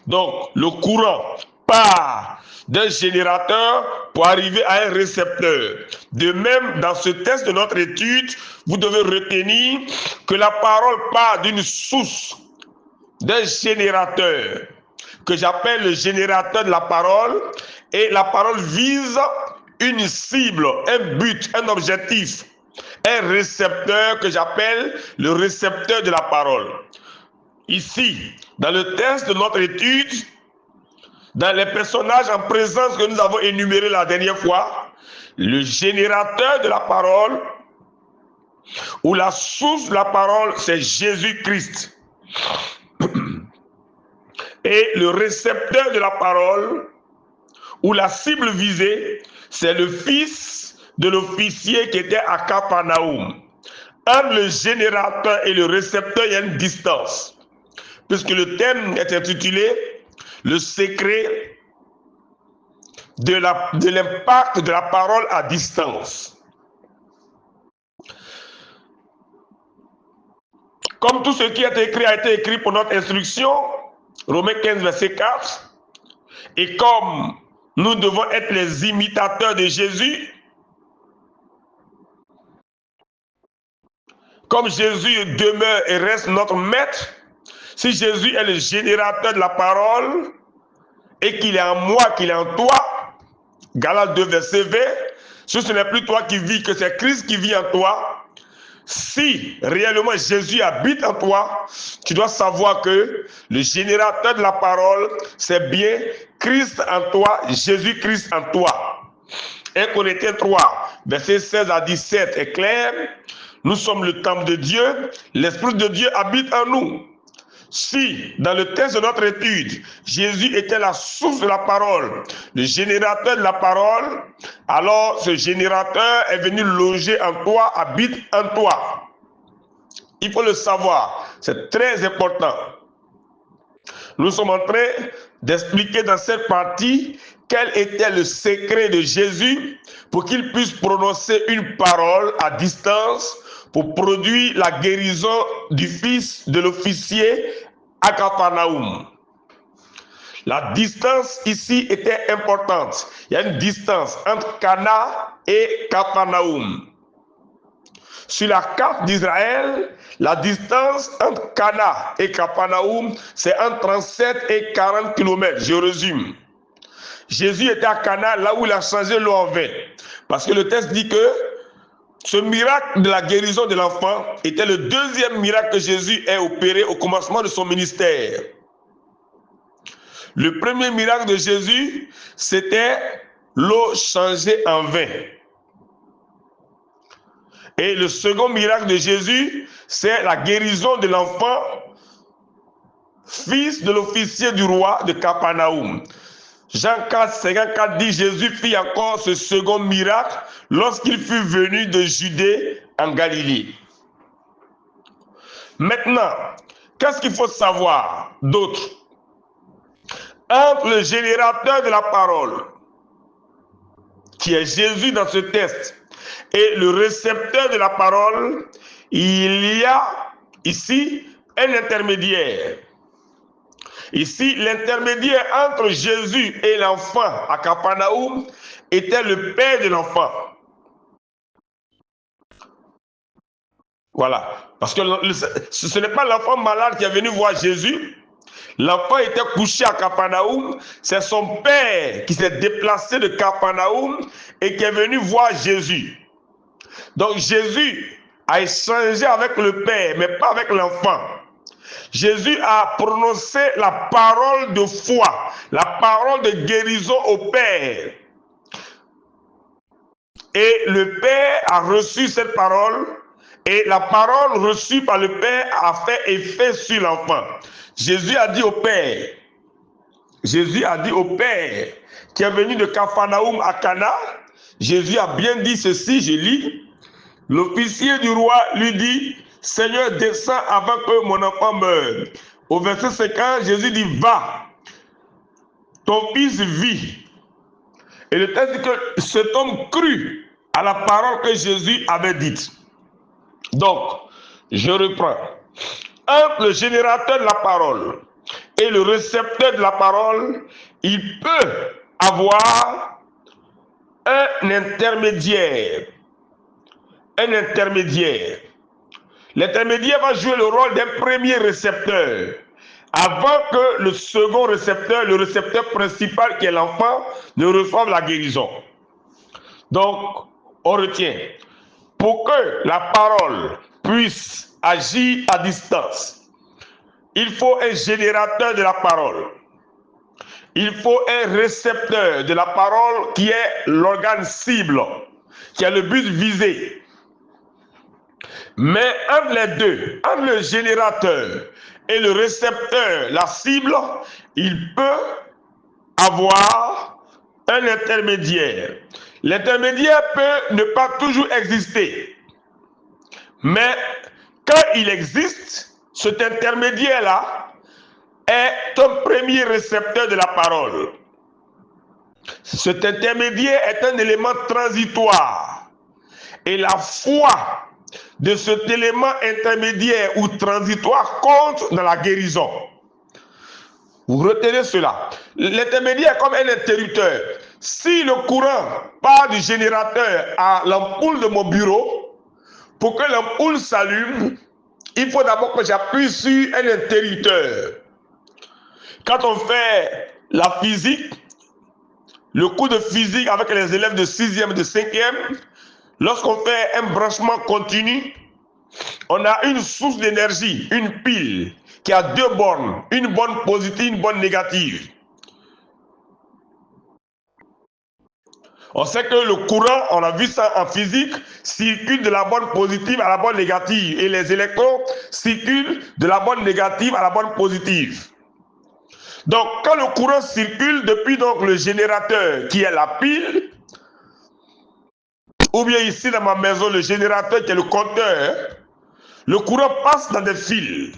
Donc, le courant part d'un générateur pour arriver à un récepteur. De même, dans ce test de notre étude, vous devez retenir que la parole part d'une source, d'un générateur, que j'appelle le générateur de la parole, et la parole vise une cible, un but, un objectif, un récepteur que j'appelle le récepteur de la parole. Ici, dans le test de notre étude, dans les personnages en présence que nous avons énumérés la dernière fois, le générateur de la parole ou la source de la parole, c'est Jésus-Christ. Et le récepteur de la parole ou la cible visée, c'est le fils de l'officier qui était à Capharnaüm. Entre le générateur et le récepteur, il y a une distance. Puisque le thème est intitulé « Le secret de l'impact de la parole à distance ». Comme tout ce qui est écrit a été écrit pour notre instruction, Romains 15, verset 4, et comme nous devons être les imitateurs de Jésus, comme Jésus demeure et reste notre maître, si Jésus est le générateur de la parole et qu'il est en moi, qu'il est en toi, Galates 2, verset 20, ce n'est plus toi qui vis, que c'est Christ qui vit en toi. Si réellement Jésus habite en toi, tu dois savoir que le générateur de la parole, c'est bien Christ en toi, Jésus-Christ en toi. 1 Corinthiens 3, verset 16 à 17 est clair. Nous sommes le temple de Dieu, l'Esprit de Dieu habite en nous. Si, dans le texte de notre étude, Jésus était la source de la parole, le générateur de la parole, alors ce générateur est venu loger en toi, habite en toi. Il faut le savoir, c'est très important. Nous sommes en train d'expliquer dans cette partie quel était le secret de Jésus pour qu'il puisse prononcer une parole à distance pour produire la guérison du fils de l'officier à Capharnaüm. La distance ici était importante. Il y a une distance entre Cana et Capharnaüm. Sur la carte d'Israël, la distance entre Cana et Capharnaüm, c'est entre 37 et 40 km. Je résume. Jésus était à Cana, là où il a changé l'eau en vin. Parce que le texte dit que ce miracle de la guérison de l'enfant était le deuxième miracle que Jésus ait opéré au commencement de son ministère. Le premier miracle de Jésus, c'était l'eau changée en vin. Et le second miracle de Jésus, c'est la guérison de l'enfant, fils de l'officier du roi de Capharnaüm. Jean 4, 54 dit, Jésus fit encore ce second miracle lorsqu'il fut venu de Judée en Galilée. Maintenant, qu'est-ce qu'il faut savoir d'autre? Entre le générateur de la parole, qui est Jésus dans ce texte, et le récepteur de la parole, il y a ici un intermédiaire. Ici, l'intermédiaire entre Jésus et l'enfant à Capharnaüm était le père de l'enfant. Voilà. Parce que ce n'est pas l'enfant malade qui est venu voir Jésus, L'enfant était couché à Capharnaüm. C'est son père qui s'est déplacé de Capharnaüm et qui est venu voir Jésus. Donc Jésus a échangé avec le père, mais pas avec l'enfant. Jésus a prononcé la parole de foi, la parole de guérison au père. Et le père a reçu cette parole, et la parole reçue par le père a fait effet sur l'enfant. Jésus a dit au père qui est venu de Capharnaüm à Cana, Jésus a bien dit ceci, je lis. L'officier du roi lui dit, Seigneur, descends avant que mon enfant meure. Au verset 50, Jésus dit, va, ton fils vit. Et le texte dit que cet homme crut à la parole que Jésus avait dite. Donc, je reprends. Entre le générateur de la parole et le récepteur de la parole, il peut avoir un intermédiaire. L'intermédiaire va jouer le rôle d'un premier récepteur avant que le second récepteur, le récepteur principal qui est l'enfant, ne reçoive la guérison. Donc, on retient, pour que la parole puisse agir à distance, il faut un générateur de la parole. Il faut un récepteur de la parole qui est l'organe cible, qui a le but visé. Mais entre les deux, entre le générateur et le récepteur, la cible, il peut avoir un intermédiaire. L'intermédiaire peut ne pas toujours exister. Mais quand il existe, cet intermédiaire-là est un premier récepteur de la parole. Cet intermédiaire est un élément transitoire. Et la foi de cet élément intermédiaire ou transitoire compte dans la guérison. Vous retenez cela. L'intermédiaire est comme un interrupteur. Si le courant part du générateur à l'ampoule de mon bureau, pour que l'ampoule s'allume, il faut d'abord que j'appuie sur un interrupteur. Quand on fait la physique, le cours de physique avec les élèves de 6e et de 5e, lorsqu'on fait un branchement continu, on a une source d'énergie, une pile, qui a deux bornes, une borne positive, une borne négative. On sait que le courant, on a vu ça en physique, circule de la borne positive à la borne négative et les électrons circulent de la borne négative à la borne positive. Donc, quand le courant circule depuis donc le générateur qui est la pile, ou bien ici dans ma maison, le générateur qui est le compteur, le courant passe dans des fils.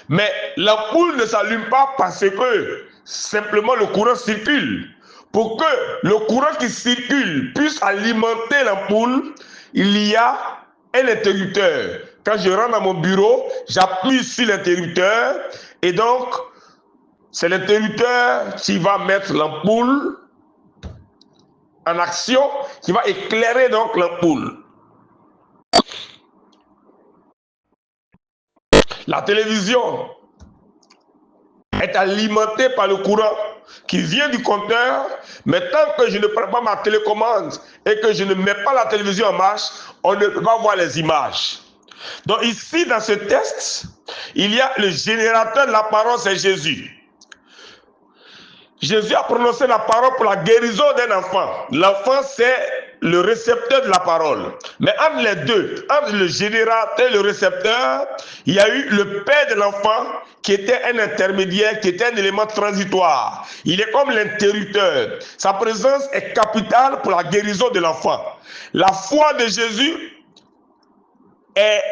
Mais l'ampoule ne s'allume pas parce que simplement le courant circule. Pour que le courant qui circule puisse alimenter l'ampoule, il y a un interrupteur. Quand je rentre dans mon bureau, j'appuie sur l'interrupteur et donc c'est l'interrupteur qui va mettre l'ampoule en action, qui va éclairer donc l'ampoule. La télévision est alimentée par le courant qui vient du compteur, mais tant que je ne prends pas ma télécommande et que je ne mets pas la télévision en marche, on ne peut pas voir les images. Donc ici, dans ce texte, il y a le générateur de la parole, c'est Jésus. Jésus a prononcé la parole pour la guérison d'un enfant. L'enfant, c'est le récepteur de la parole. Mais entre les deux, entre le générateur et le récepteur, il y a eu le père de l'enfant qui était un intermédiaire, qui était un élément transitoire. Il est comme l'interrupteur. Sa présence est capitale pour la guérison de l'enfant. La foi de Jésus est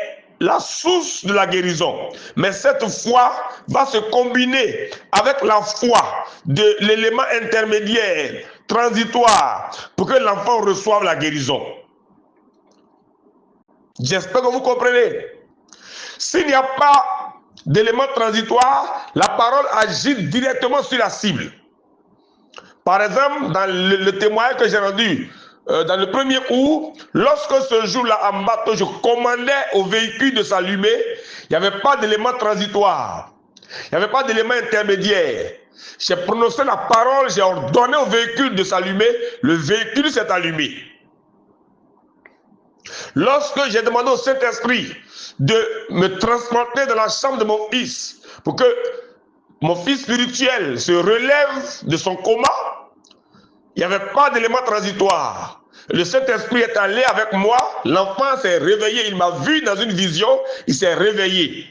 la source de la guérison. Mais cette foi va se combiner avec la foi de l'élément intermédiaire, transitoire, pour que l'enfant reçoive la guérison. J'espère que vous comprenez. S'il n'y a pas d'élément transitoire, la parole agit directement sur la cible. Par exemple, dans le témoignage que j'ai rendu, dans le premier cours, lorsque ce jour-là en bateau, je commandais au véhicule de s'allumer, il n'y avait pas d'élément transitoire. Il n'y avait pas d'élément intermédiaire. J'ai prononcé la parole, j'ai ordonné au véhicule de s'allumer, le véhicule s'est allumé. Lorsque j'ai demandé au Saint-Esprit de me transporter dans la chambre de mon fils, pour que mon fils spirituel se relève de son coma, il n'y avait pas d'élément transitoire. Le Saint-Esprit est allé avec moi, l'enfant s'est réveillé, il m'a vu dans une vision, il s'est réveillé.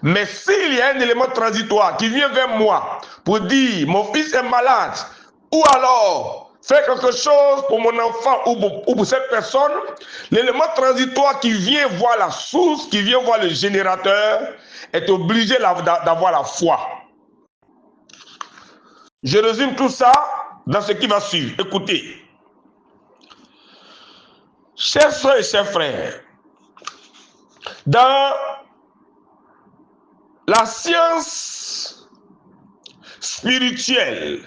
Mais s'il y a un élément transitoire qui vient vers moi pour dire mon fils est malade, ou alors faire quelque chose pour mon enfant ou pour cette personne, l'élément transitoire qui vient voir la source, qui vient voir le générateur, est obligé d'avoir la foi. Je résume tout ça dans ce qui va suivre. Écoutez. Chers soeurs et chers frères, dans la science spirituelle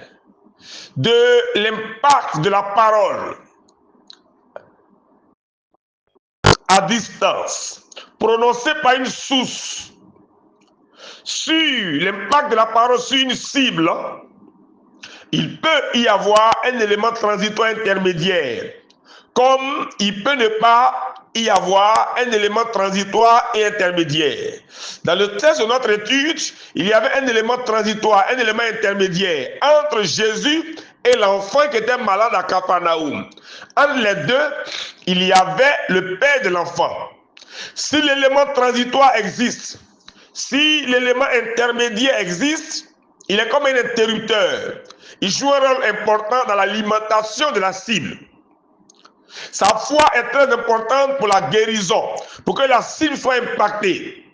de l'impact de la parole à distance, prononcée par une source, sur l'impact de la parole sur une cible, il peut y avoir un élément transitoire intermédiaire, comme il peut ne pas y avoir un élément transitoire et intermédiaire. Dans le texte de notre étude, il y avait un élément transitoire, un élément intermédiaire entre Jésus et l'enfant qui était malade à Capharnaüm. Entre les deux, il y avait le père de l'enfant. Si l'élément transitoire existe, si l'élément intermédiaire existe, il est comme un interrupteur. Il joue un rôle important dans l'alimentation de la cible. Sa foi est très importante pour la guérison, pour que la cible soit impactée.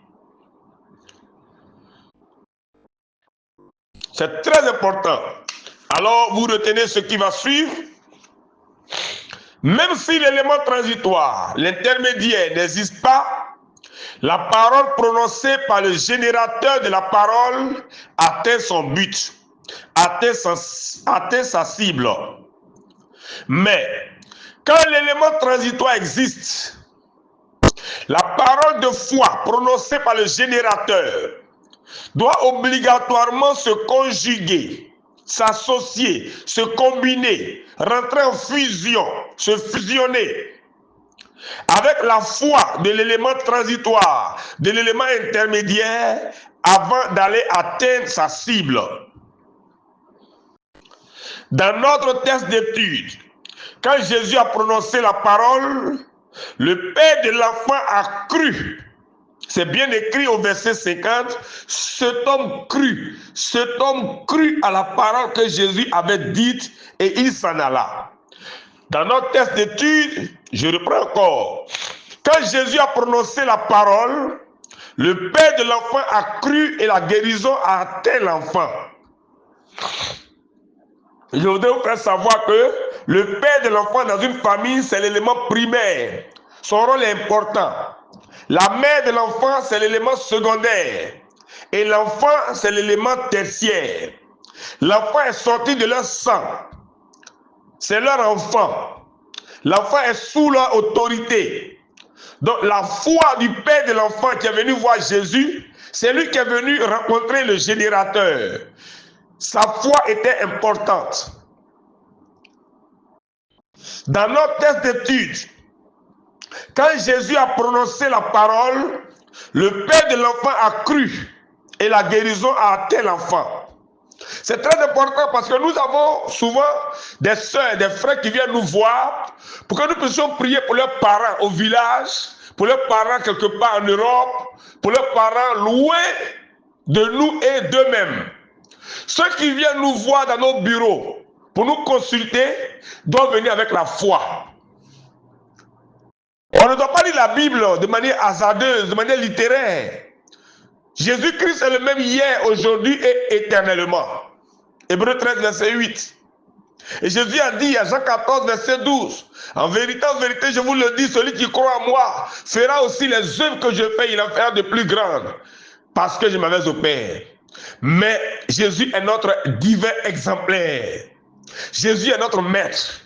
C'est très important. Alors, vous retenez ce qui va suivre. Même si l'élément transitoire, l'intermédiaire n'existe pas, la parole prononcée par le générateur de la parole atteint son but, atteint sa cible. Mais quand l'élément transitoire existe, la parole de foi prononcée par le générateur doit obligatoirement se conjuguer, s'associer, se combiner, rentrer en fusion, se fusionner avec la foi de l'élément transitoire, de l'élément intermédiaire, avant d'aller atteindre sa cible. Dans notre texte d'étude, quand Jésus a prononcé la parole, le père de l'enfant a cru. C'est bien écrit au verset 50, cet homme crut à la parole que Jésus avait dite et il s'en alla. Dans notre texte d'étude, je reprends encore. Quand Jésus a prononcé la parole, le père de l'enfant a cru et la guérison a atteint l'enfant. Je voudrais vous faire savoir que le père de l'enfant dans une famille, c'est l'élément primaire. Son rôle est important. La mère de l'enfant, c'est l'élément secondaire. Et l'enfant, c'est l'élément tertiaire. L'enfant est sorti de leur sang. C'est leur enfant. L'enfant est sous leur autorité. Donc la foi du père de l'enfant qui est venu voir Jésus, c'est lui qui est venu rencontrer le générateur. Sa foi était importante. Dans notre texte d'étude, quand Jésus a prononcé la parole, le père de l'enfant a cru et la guérison a atteint l'enfant. C'est très important parce que nous avons souvent des soeurs, des frères qui viennent nous voir pour que nous puissions prier pour leurs parents au village, pour leurs parents quelque part en Europe, pour leurs parents loin de nous et d'eux-mêmes. Ceux qui viennent nous voir dans nos bureaux pour nous consulter doivent venir avec la foi. On ne doit pas lire la Bible de manière hasardeuse, de manière littéraire. Jésus-Christ est le même hier, aujourd'hui et éternellement. Hébreux 13, verset 8. Et Jésus a dit à Jean 14, verset 12, en vérité, je vous le dis, celui qui croit en moi fera aussi les œuvres que je fais, il en fera de plus grandes, parce que je m'avais au Père. Mais Jésus est notre divin exemplaire. Jésus est notre maître.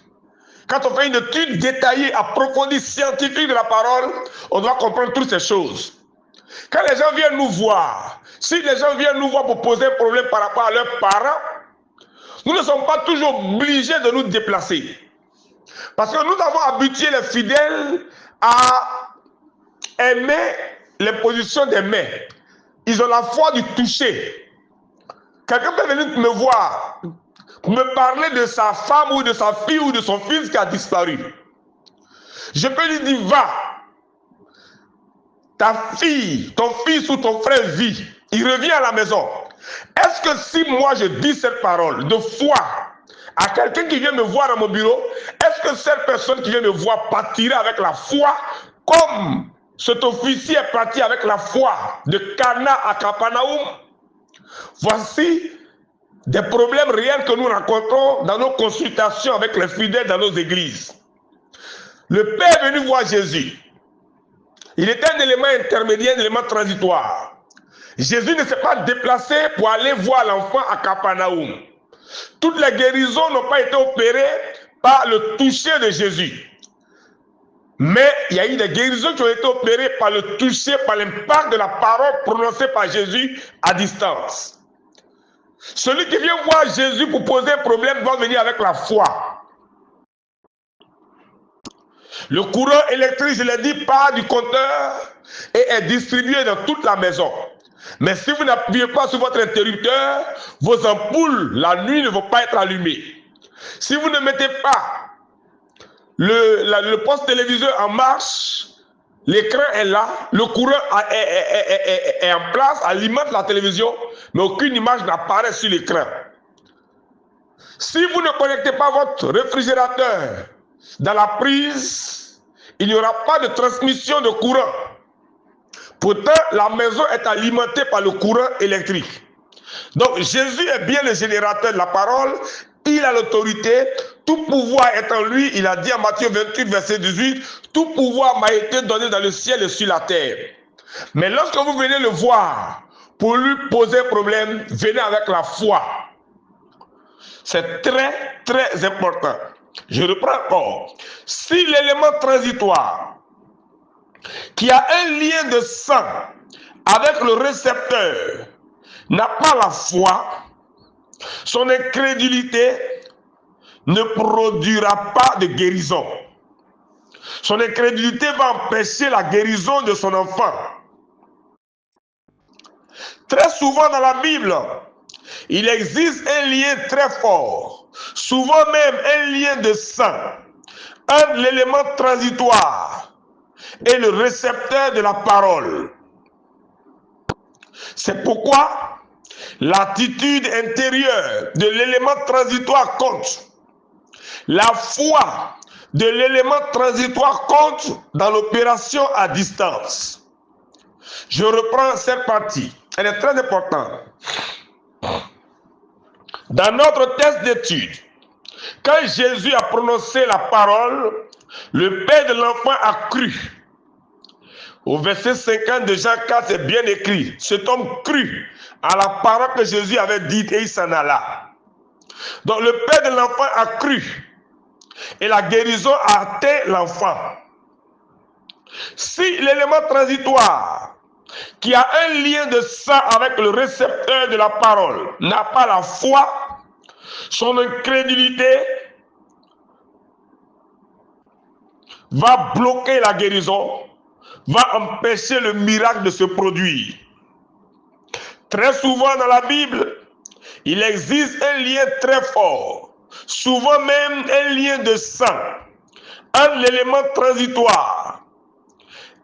Quand on fait une étude détaillée, approfondie, scientifique de la parole, on doit comprendre toutes ces choses. Quand les gens viennent nous voir, Si les gens viennent nous voir pour poser un problème par rapport à leurs parents, nous ne sommes pas toujours obligés de nous déplacer. Parce que nous avons habitué les fidèles à aimer les positions des mains. Ils ont la foi du toucher. Quelqu'un peut venir me voir, me parler de sa femme ou de sa fille ou de son fils qui a disparu. Je peux lui dire, va, ta fille, ton fils ou ton frère vit, il revient à la maison. Est-ce que si moi je dis cette parole de foi à quelqu'un qui vient me voir dans mon bureau, est-ce que cette personne qui vient me voir partira avec la foi comme cet officier est parti avec la foi de Cana à Capernaum? Voici des problèmes réels que nous rencontrons dans nos consultations avec les fidèles dans nos églises. Le Père est venu voir Jésus. Il était un élément intermédiaire, un élément transitoire. Jésus ne s'est pas déplacé pour aller voir l'enfant à Capernaum. Toutes les guérisons n'ont pas été opérées par le toucher de Jésus. Mais il y a eu des guérisons qui ont été opérées par le toucher, par l'impact de la parole prononcée par Jésus à distance. Celui qui vient voir Jésus pour poser un problème doit venir avec la foi. Le courant électrique, je l'ai dit, part du compteur et est distribué dans toute la maison. Mais si vous n'appuyez pas sur votre interrupteur, vos ampoules, la nuit, ne vont pas être allumées. Si vous ne mettez pas le poste téléviseur en marche, l'écran est là, le courant est en place, alimente la télévision, mais aucune image n'apparaît sur l'écran. Si vous ne connectez pas votre réfrigérateur dans la prise, il n'y aura pas de transmission de courant. Pourtant, la maison est alimentée par le courant électrique. Donc, Jésus est bien le générateur de la parole. Il a l'autorité. Tout pouvoir est en lui. Il a dit en Matthieu 28, verset 18, « Tout pouvoir m'a été donné dans le ciel et sur la terre. » Mais lorsque vous venez le voir pour lui poser un problème, venez avec la foi. C'est très, très important. Je reprends encore. Si l'élément transitoire qui a un lien de sang avec le récepteur n'a pas la foi, son incrédulité ne produira pas de guérison. Son incrédulité va empêcher la guérison de son enfant. Très souvent dans la Bible, il existe un lien très fort, souvent même un lien de sang, entre l'élément transitoire et le récepteur de la parole. C'est pourquoi l'attitude intérieure de l'élément transitoire compte. La foi de l'élément transitoire compte dans l'opération à distance. Je reprends cette partie. Elle est très importante. Dans notre test d'étude, quand Jésus a prononcé la parole, le père de l'enfant a cru. Au verset 50 de Jean 4, c'est bien écrit. Cet homme crut à la parole que Jésus avait dite et il s'en alla. Donc le père de l'enfant a cru. Et la guérison a atteint l'enfant. Si l'élément transitoire qui a un lien de sang avec le récepteur de la parole n'a pas la foi, son incrédulité va bloquer la guérison, va empêcher le miracle de se produire. Très souvent dans la Bible, il existe un lien très fort, souvent même un lien de sang, entre l'élément transitoire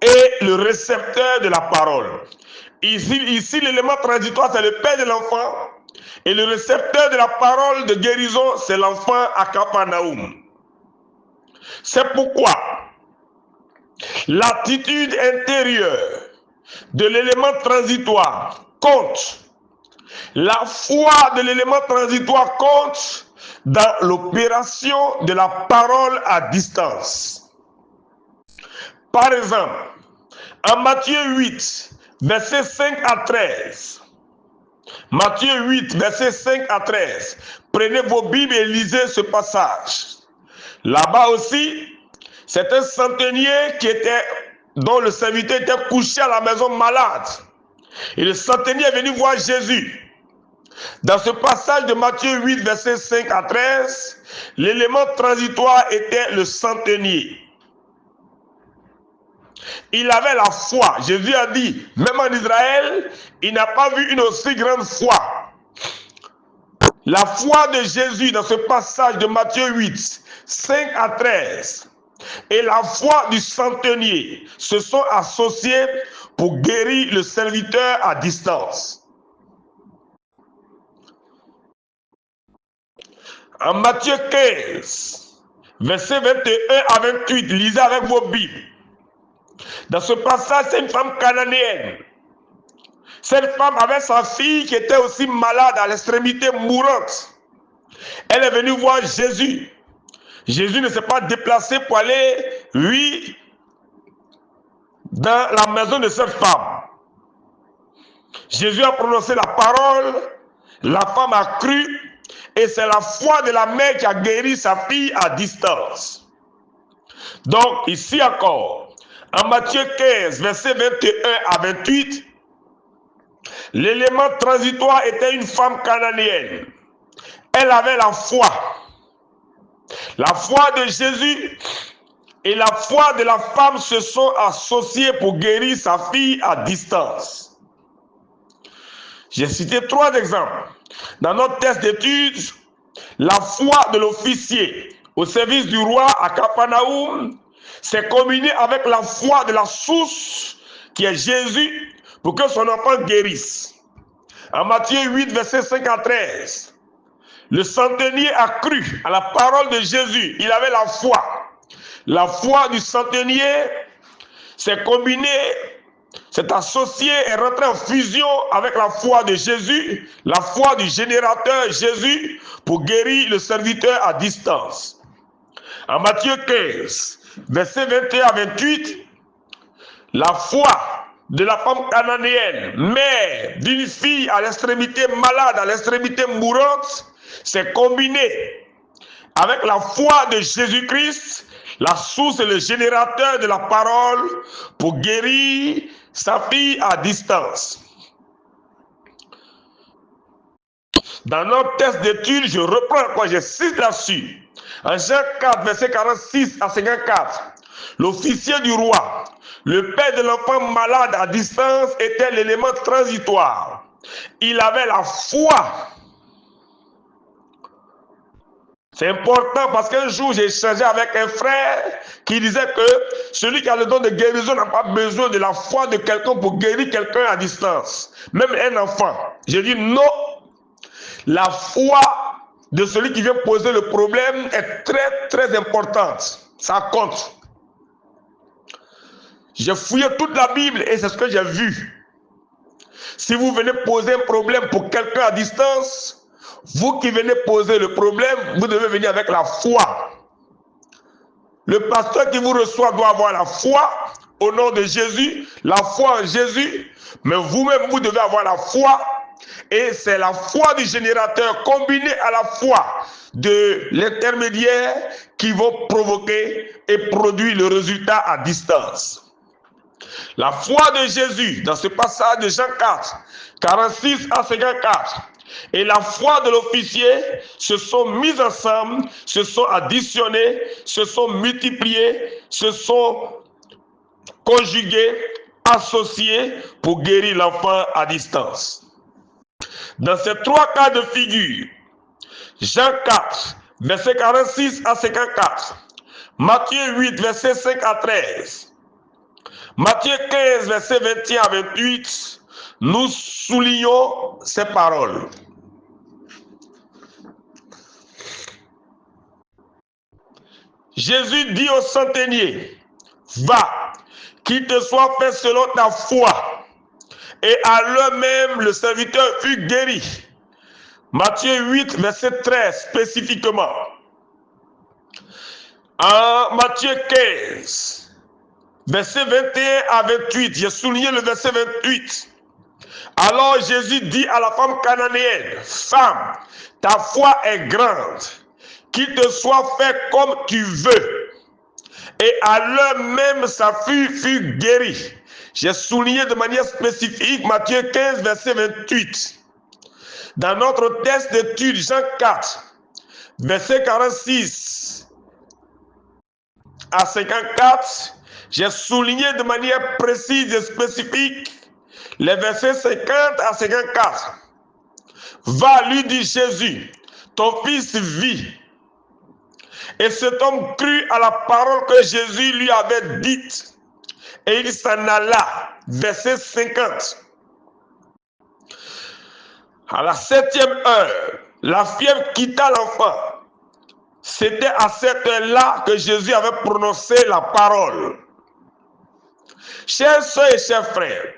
et le récepteur de la parole. Ici l'élément transitoire, c'est le père de l'enfant, et le récepteur de la parole de guérison, c'est l'enfant à Capernaum. C'est pourquoi l'attitude intérieure de l'élément transitoire compte. La foi de l'élément transitoire compte dans l'opération de la parole à distance. Par exemple, en Matthieu 8, versets 5 à 13. Matthieu 8, versets 5 à 13. Prenez vos Bibles et lisez ce passage. Là-bas aussi, c'est un centenier dont le serviteur était couché à la maison malade. Et le centenier est venu voir Jésus. Dans ce passage de Matthieu 8, versets 5 à 13, l'élément transitoire était le centenier. Il avait la foi. Jésus a dit, même en Israël, il n'a pas vu une aussi grande foi. La foi de Jésus dans ce passage de Matthieu 8, 5 à 13, et la foi du centenier se sont associés pour guérir le serviteur à distance. En Matthieu 15, versets 21 à 28, lisez avec vos Bibles. Dans ce passage, c'est une femme cananéenne. Cette femme avait sa fille qui était aussi malade à l'extrémité mourante. Elle est venue voir Jésus. Jésus ne s'est pas déplacé pour aller, lui, dans la maison de cette femme. Jésus a prononcé la parole, la femme a cru, et c'est la foi de la mère qui a guéri sa fille à distance. Donc, ici encore, en Matthieu 15, versets 21 à 28, l'élément transitoire était une femme cananéenne. Elle avait la foi. La foi de Jésus et la foi de la femme se sont associées pour guérir sa fille à distance. J'ai cité 3 exemples. Dans notre test d'études, la foi de l'officier au service du roi à Capharnaüm s'est combinée avec la foi de la source qui est Jésus pour que son enfant guérisse. En Matthieu 8, verset 5 à 13, le centenier a cru à la parole de Jésus. Il avait la foi. La foi du centenier s'est combinée, s'est associée et rentrée en fusion avec la foi de Jésus, la foi du générateur Jésus pour guérir le serviteur à distance. En Matthieu 15, verset 21 à 28, la foi de la femme cananéenne, mère d'une fille à l'extrémité malade, à l'extrémité mourante, s'est combinée avec la foi de Jésus-Christ, la source et le générateur de la parole, pour guérir sa fille à distance. Dans notre test d'étude, je reprends quoi je cite là-dessus. En Jean 4, verset 46 à 54, l'officier du roi, le père de l'enfant malade à distance, était l'élément transitoire. Il avait la foi. C'est important parce qu'un jour, j'ai échangé avec un frère qui disait que celui qui a le don de guérison n'a pas besoin de la foi de quelqu'un pour guérir quelqu'un à distance, même un enfant. J'ai dit non, la foi de celui qui vient poser le problème est très très importante. Ça compte. J'ai fouillé toute la Bible et c'est ce que j'ai vu. Si vous venez poser un problème pour quelqu'un à distance, vous qui venez poser le problème, vous devez venir avec la foi. Le pasteur qui vous reçoit doit avoir la foi au nom de Jésus, la foi en Jésus, mais vous-même, vous devez avoir la foi. Et c'est la foi du générateur combinée à la foi de l'intermédiaire qui vont provoquer et produire le résultat à distance. La foi de Jésus, dans ce passage de Jean 4, 46 à 54, et la foi de l'officier se sont mises ensemble, se sont additionnées, se sont multipliées, se sont conjuguées, associées pour guérir l'enfant à distance. Dans ces 3 cas de figure, Jean 4, verset 46 à 54, Matthieu 8, verset 5 à 13, Matthieu 15, verset 21 à 28, nous soulignons ces paroles. Jésus dit au centenier, va, qu'il te soit fait selon ta foi. Et à l'heure même, le serviteur fut guéri. Matthieu 8, verset 13, spécifiquement. En Matthieu 15, verset 21 à 28, j'ai souligné le verset 28. Alors Jésus dit à la femme cananéenne, femme, ta foi est grande, qu'il te soit fait comme tu veux. Et à l'heure même, sa fille fut guérie. j'ai souligné de manière spécifique Matthieu 15, verset 28. Dans notre test d'étude, Jean 4, verset 46 à 54, j'ai souligné de manière précise et spécifique les versets 50 à 54. Va, lui dit Jésus, ton fils vit. Et cet homme crut à la parole que Jésus lui avait dite. Et il s'en alla. Verset 50. À la 7e heure, la fièvre quitta l'enfant. C'était à cette heure-là que Jésus avait prononcé la parole. Chers soeurs et chers frères,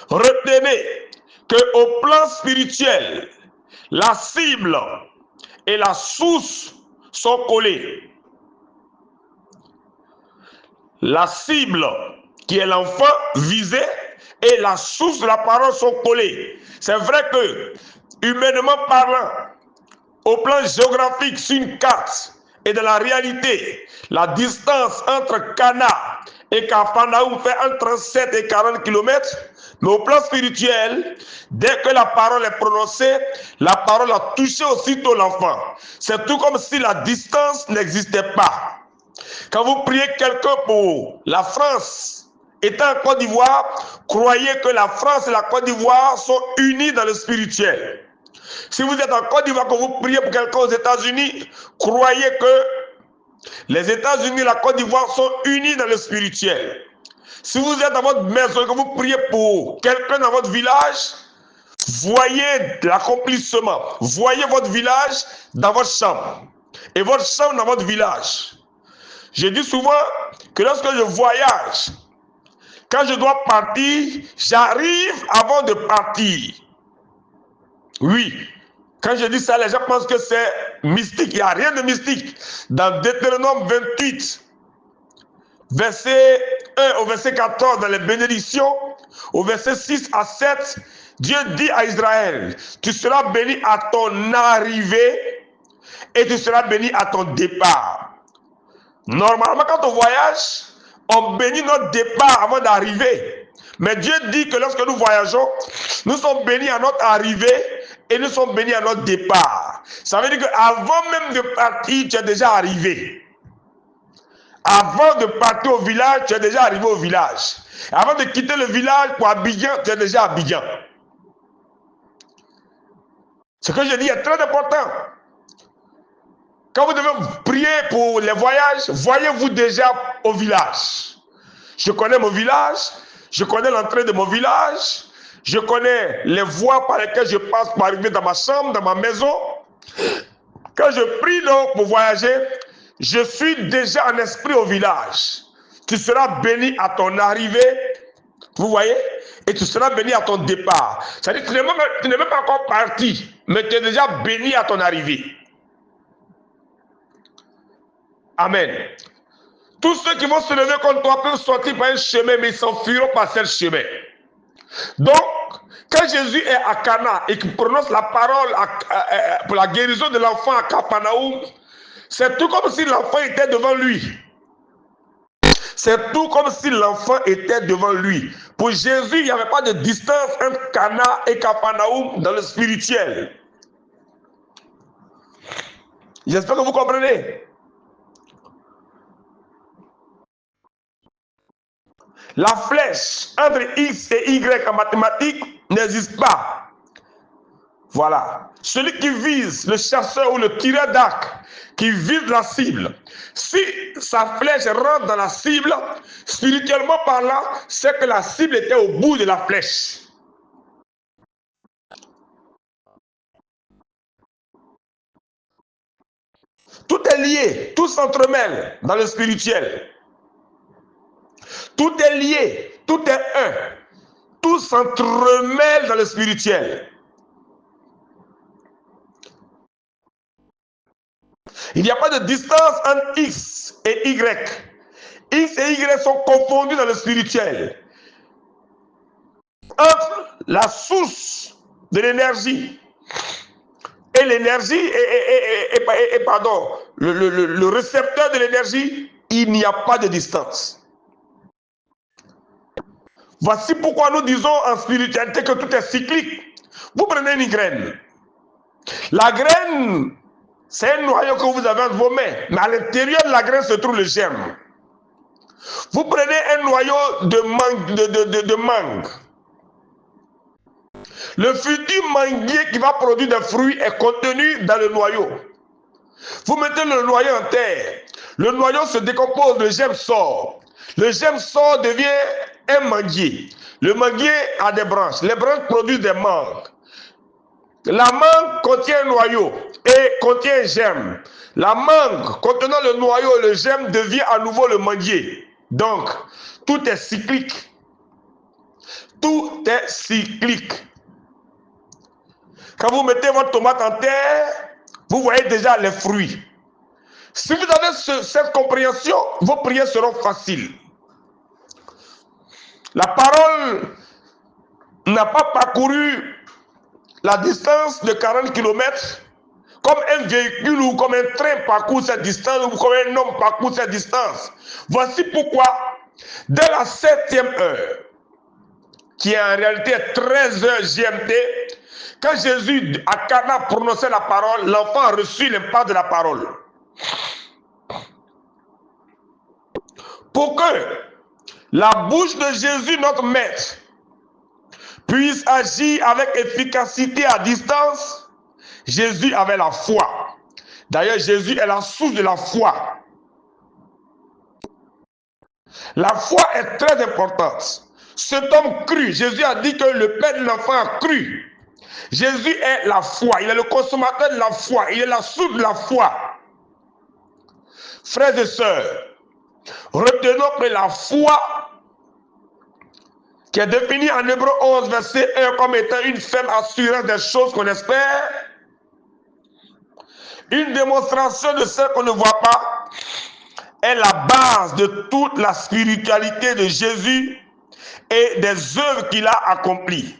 retenez qu'au plan spirituel, la cible et la source sont collées. La cible, qui est l'enfant visé, et la source de la parole sont collées. C'est vrai que, humainement parlant, au plan géographique, sur une carte, et dans la réalité, la distance entre Cana et Capharnaüm fait entre 37 et 40 km. Mais au plan spirituel, dès que la parole est prononcée, la parole a touché aussitôt l'enfant. C'est tout comme si la distance n'existait pas. Quand vous priez quelqu'un pour la France, étant en Côte d'Ivoire, croyez que la France et la Côte d'Ivoire sont unies dans le spirituel. Si vous êtes en Côte d'Ivoire, que vous priez pour quelqu'un aux États-Unis, croyez que les États-Unis et la Côte d'Ivoire sont unis dans le spirituel. Si vous êtes dans votre maison et que vous priez pour quelqu'un dans votre village, voyez l'accomplissement. Voyez votre village dans votre chambre et votre chambre dans votre village. Je dis souvent que lorsque je voyage, quand je dois partir, j'arrive avant de partir. Oui, quand je dis ça, les gens pensent que c'est mystique. Il n'y a rien de mystique. Dans Deutéronome 28, verset 1 au verset 14, dans les bénédictions, au verset 6 à 7, Dieu dit à Israël, tu seras béni à ton arrivée et tu seras béni à ton départ. Normalement, quand on voyage, on bénit notre départ avant d'arriver. Mais Dieu dit que lorsque nous voyageons, nous sommes bénis à notre arrivée et nous sommes bénis à notre départ. Ça veut dire qu'avant même de partir, tu es déjà arrivé. Avant de partir au village, tu es déjà arrivé au village. Avant de quitter le village pour Abidjan, tu es déjà à Abidjan. Ce que je dis est très important. Quand vous devez prier pour les voyages, voyez-vous déjà au village. Je connais mon village, je connais l'entrée de mon village, je connais les voies par lesquelles je passe pour arriver dans ma chambre, dans ma maison. Quand je prie donc pour voyager, je suis déjà en esprit au village. Tu seras béni à ton arrivée, vous voyez, et tu seras béni à ton départ. C'est-à-dire que tu n'es même pas encore parti, mais tu es déjà béni à ton arrivée. Amen. Tous ceux qui vont se lever contre toi peuvent sortir par un chemin, mais ils s'enfuiront par ce chemin. Donc, quand Jésus est à Cana et qu'il prononce la parole pour la guérison de l'enfant à Capharnaüm, c'est tout comme si l'enfant était devant lui. C'est tout comme si l'enfant était devant lui. Pour Jésus, il n'y avait pas de distance entre Cana et Capharnaüm dans le spirituel. J'espère que vous comprenez. La flèche entre X et Y en mathématiques n'existe pas. Voilà. Celui qui vise, le chasseur ou le tireur d'arc, qui vise la cible, si sa flèche rentre dans la cible, spirituellement parlant, c'est que la cible était au bout de la flèche. Tout est lié, tout s'entremêle dans le spirituel. Tout est lié, tout est un. Tout s'entremêle dans le spirituel. Il n'y a pas de distance entre X et Y. X et Y sont confondus dans le spirituel. Entre la source de l'énergie et l'énergie et pardon, le récepteur de l'énergie, il n'y a pas de distance. Voici pourquoi nous disons en spiritualité que tout est cyclique. Vous prenez une graine. La graine, c'est un noyau que vous avez entre vos mains. Mais à l'intérieur de la graine se trouve le germe. Vous prenez un noyau de mangue. Le futur manguier qui va produire des fruits est contenu dans le noyau. Vous mettez le noyau en terre. Le noyau se décompose, le germe sort. Le germe sort, devient un manguier. Le manguier a des branches. Les branches produisent des mangues. La mangue contient un noyau et contient un germe. La mangue contenant le noyau et le germe devient à nouveau le manguier. Donc, tout est cyclique. Tout est cyclique. Quand vous mettez votre tomate en terre, vous voyez déjà les fruits. Si vous avez cette compréhension, vos prières seront faciles. La parole n'a pas parcouru la distance de 40 km comme un véhicule ou comme un train parcourt cette distance ou comme un homme parcourt cette distance. Voici pourquoi, dès la 7e heure, qui est en réalité 13 heures GMT, quand Jésus à Cana prononçait la parole, l'enfant a reçu l'impact de la parole. Pour que la bouche de Jésus, notre maître, puisse agir avec efficacité à distance, Jésus avait la foi. D'ailleurs, Jésus est la source de la foi. La foi est très importante. Cet homme crut. Jésus a dit que le père de l'enfant a cru. Jésus est la foi. Il est le consommateur de la foi. Il est la source de la foi. Frères et sœurs, retenons que la foi, qui est définie en Hébreu 11, verset 1, comme étant une ferme assurance des choses qu'on espère, une démonstration de ce qu'on ne voit pas, est la base de toute la spiritualité de Jésus et des œuvres qu'il a accomplies.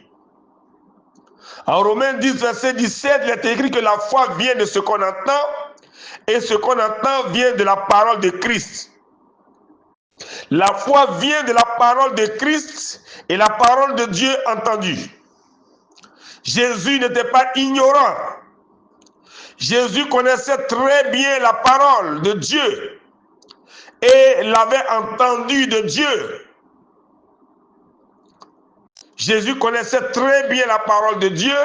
En Romains 10, verset 17, il est écrit que la foi vient de ce qu'on entend, et ce qu'on entend vient de la parole de Christ. La foi vient de la parole de Christ et la parole de Dieu entendue. Jésus n'était pas ignorant. Jésus connaissait très bien la parole de Dieu et l'avait entendu de Dieu. Jésus connaissait très bien la parole de Dieu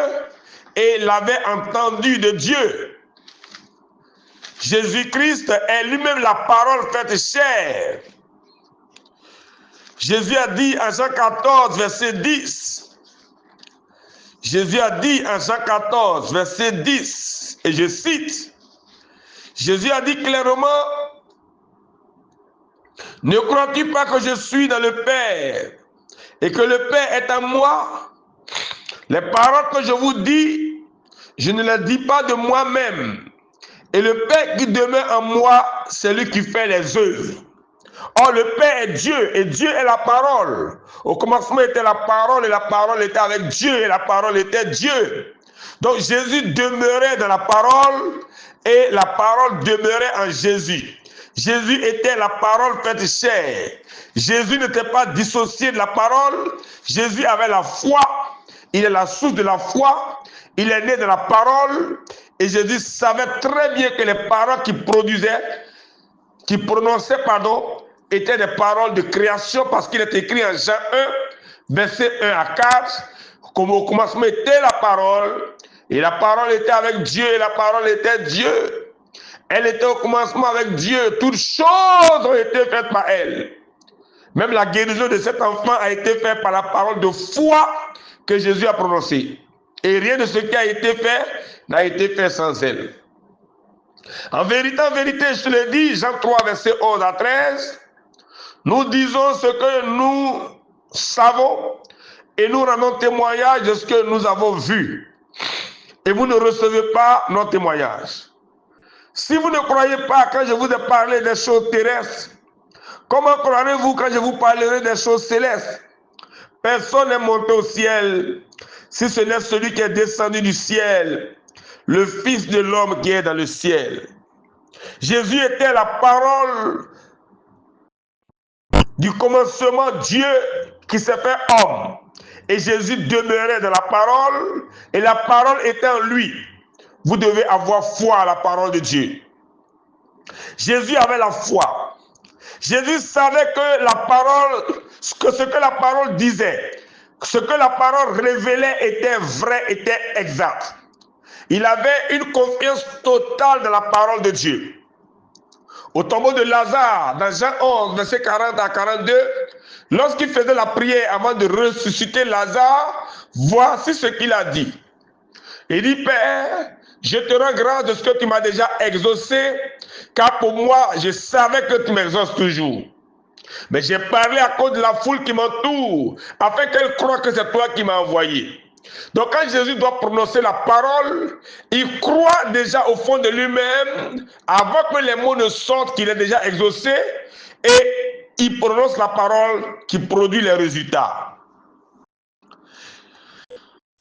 et l'avait entendu de Dieu. Jésus-Christ est lui-même la parole faite chair. Jésus a dit en Jean 14, verset 10. Jésus a dit en Jean 14, verset 10, et je cite, Jésus a dit clairement, « Ne crois-tu pas que je suis dans le Père et que le Père est en moi? Les paroles que je vous dis, je ne les dis pas de moi-même. Et le Père qui demeure en moi, c'est lui qui fait les œuvres. Or, le Père est Dieu, et Dieu est la parole. Au commencement était la parole, et la parole était avec Dieu, et la parole était Dieu. Donc, Jésus demeurait dans la parole, et la parole demeurait en Jésus. Jésus était la parole faite chair. Jésus n'était pas dissocié de la parole. Jésus avait la foi. Il est la source de la foi. Il est né de la parole. Et Jésus savait très bien que les paroles qu'il prononçait, étaient des paroles de création, parce qu'il est écrit en Jean 1, verset 1 à 4, comme au commencement était la parole, et la parole était avec Dieu, et la parole était Dieu. Elle était au commencement avec Dieu. Toutes choses ont été faites par elle. Même la guérison de cet enfant a été faite par la parole de foi que Jésus a prononcée. Et rien de ce qui a été fait n'a été fait sans elle. En vérité, je te le dis, Jean 3, verset 11 à 13, nous disons ce que nous savons et nous rendons témoignage de ce que nous avons vu. Et vous ne recevez pas nos témoignages. Si vous ne croyez pas quand je vous ai parlé des choses terrestres, comment croirez-vous quand je vous parlerai des choses célestes? Personne n'est monté au ciel, si ce n'est celui qui est descendu du ciel, le Fils de l'homme qui est dans le ciel. Jésus était la parole du commencement. Dieu qui s'est fait homme. Et Jésus demeurait dans la parole et la parole était en lui. Vous devez avoir foi à la parole de Dieu. Jésus avait la foi. Jésus savait que la parole, ce que la parole disait, ce que la parole révélait était vrai, était exact. Il avait une confiance totale dans la parole de Dieu. Au tombeau de Lazare, dans Jean 11, verset 40 à 42, lorsqu'il faisait la prière avant de ressusciter Lazare, voici ce qu'il a dit. Il dit, Père, je te rends grâce de ce que tu m'as déjà exaucé, car pour moi, je savais que tu m'exauces toujours. Mais j'ai parlé à cause de la foule qui m'entoure, afin qu'elle croie que c'est toi qui m'as envoyé. Donc quand Jésus doit prononcer la parole, il croit déjà au fond de lui-même, avant que les mots ne sortent, qu'il est déjà exaucé, et il prononce la parole qui produit les résultats.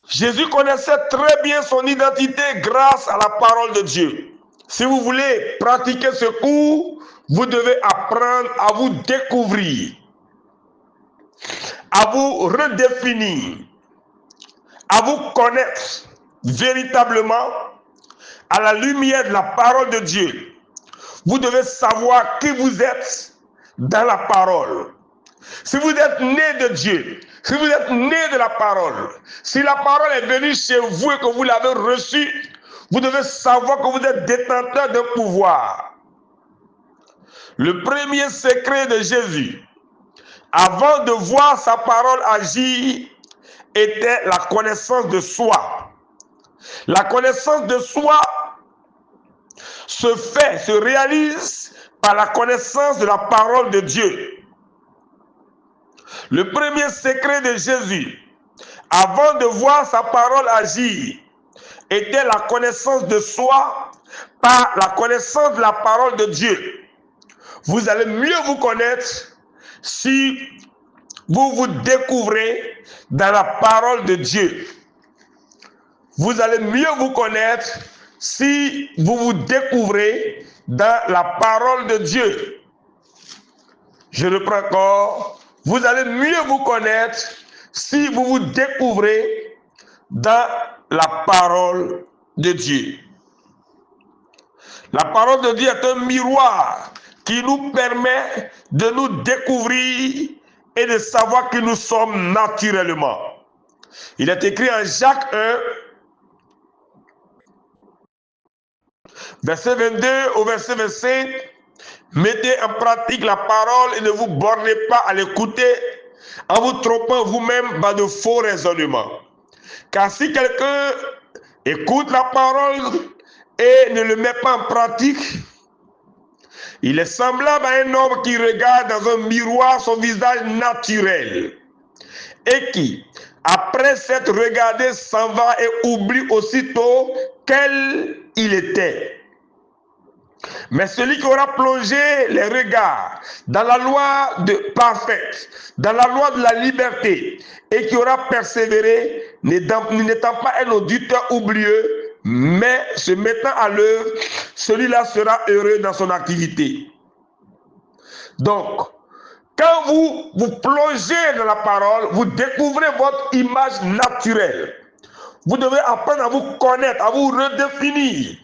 Jésus connaissait très bien son identité grâce à la parole de Dieu. Si vous voulez pratiquer ce cours, vous devez apprendre à vous découvrir, à vous redéfinir, à vous connaître véritablement à la lumière de la parole de Dieu. Vous devez savoir qui vous êtes dans la parole. Si vous êtes né de Dieu, si vous êtes né de la parole, si la parole est venue chez vous et que vous l'avez reçue, vous devez savoir que vous êtes détenteur d'un pouvoir. Le premier secret de Jésus, avant de voir sa parole agir, était la connaissance de soi. La connaissance de soi se réalise par la connaissance de la parole de Dieu. Le premier secret de Jésus, avant de voir sa parole agir, était la connaissance de soi par la connaissance de la parole de Dieu. Vous allez mieux vous connaître si vous vous découvrez dans la parole de Dieu. Vous allez mieux vous connaître si vous vous découvrez dans la parole de Dieu. Je reprends encore. Vous allez mieux vous connaître si vous vous découvrez dans la parole de Dieu. La parole de Dieu est un miroir qui nous permet de nous découvrir et de savoir qui nous sommes naturellement. Il est écrit en Jacques 1, verset 22 au verset 25, mettez en pratique la parole et ne vous bornez pas à l'écouter en vous trompant vous-même par de faux raisonnements. Car si quelqu'un écoute la parole et ne le met pas en pratique, il est semblable à un homme qui regarde dans un miroir son visage naturel et qui, après s'être regardé, s'en va et oublie aussitôt quel il était. Mais celui qui aura plongé les regards dans la loi parfaite, dans la loi de la liberté, et qui aura persévéré, n'étant pas un auditeur oublieux, mais se mettant à l'œuvre, celui-là sera heureux dans son activité. Donc, quand vous plongez dans la parole, vous découvrez votre image naturelle. Vous devez apprendre à vous connaître, à vous redéfinir,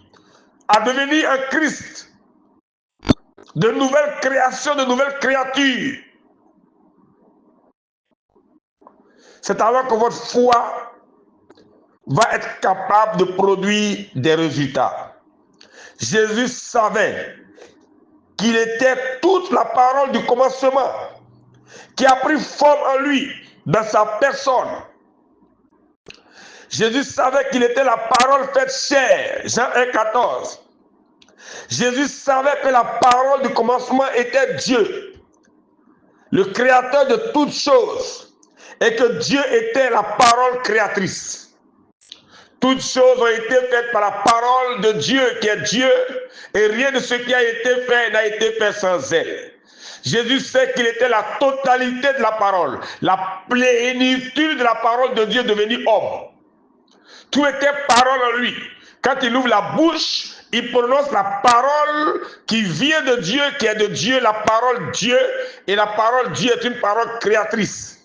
à devenir un Christ, de nouvelles créations, de nouvelles créatures. C'est alors que votre foi va être capable de produire des résultats. Jésus savait qu'il était toute la parole du commencement qui a pris forme en lui, dans sa personne. Jésus savait qu'il était la parole faite chair, Jean 1,14. Jésus savait que la parole du commencement était Dieu, le créateur de toutes choses, et que Dieu était la parole créatrice. Toutes choses ont été faites par la parole de Dieu qui est Dieu, et rien de ce qui a été fait n'a été fait sans elle. Jésus sait qu'il était la totalité de la parole, la plénitude de la parole de Dieu devenue homme. Tout était parole en lui. Quand il ouvre la bouche, il prononce la parole qui vient de Dieu, qui est de Dieu, la parole Dieu, et la parole Dieu est une parole créatrice.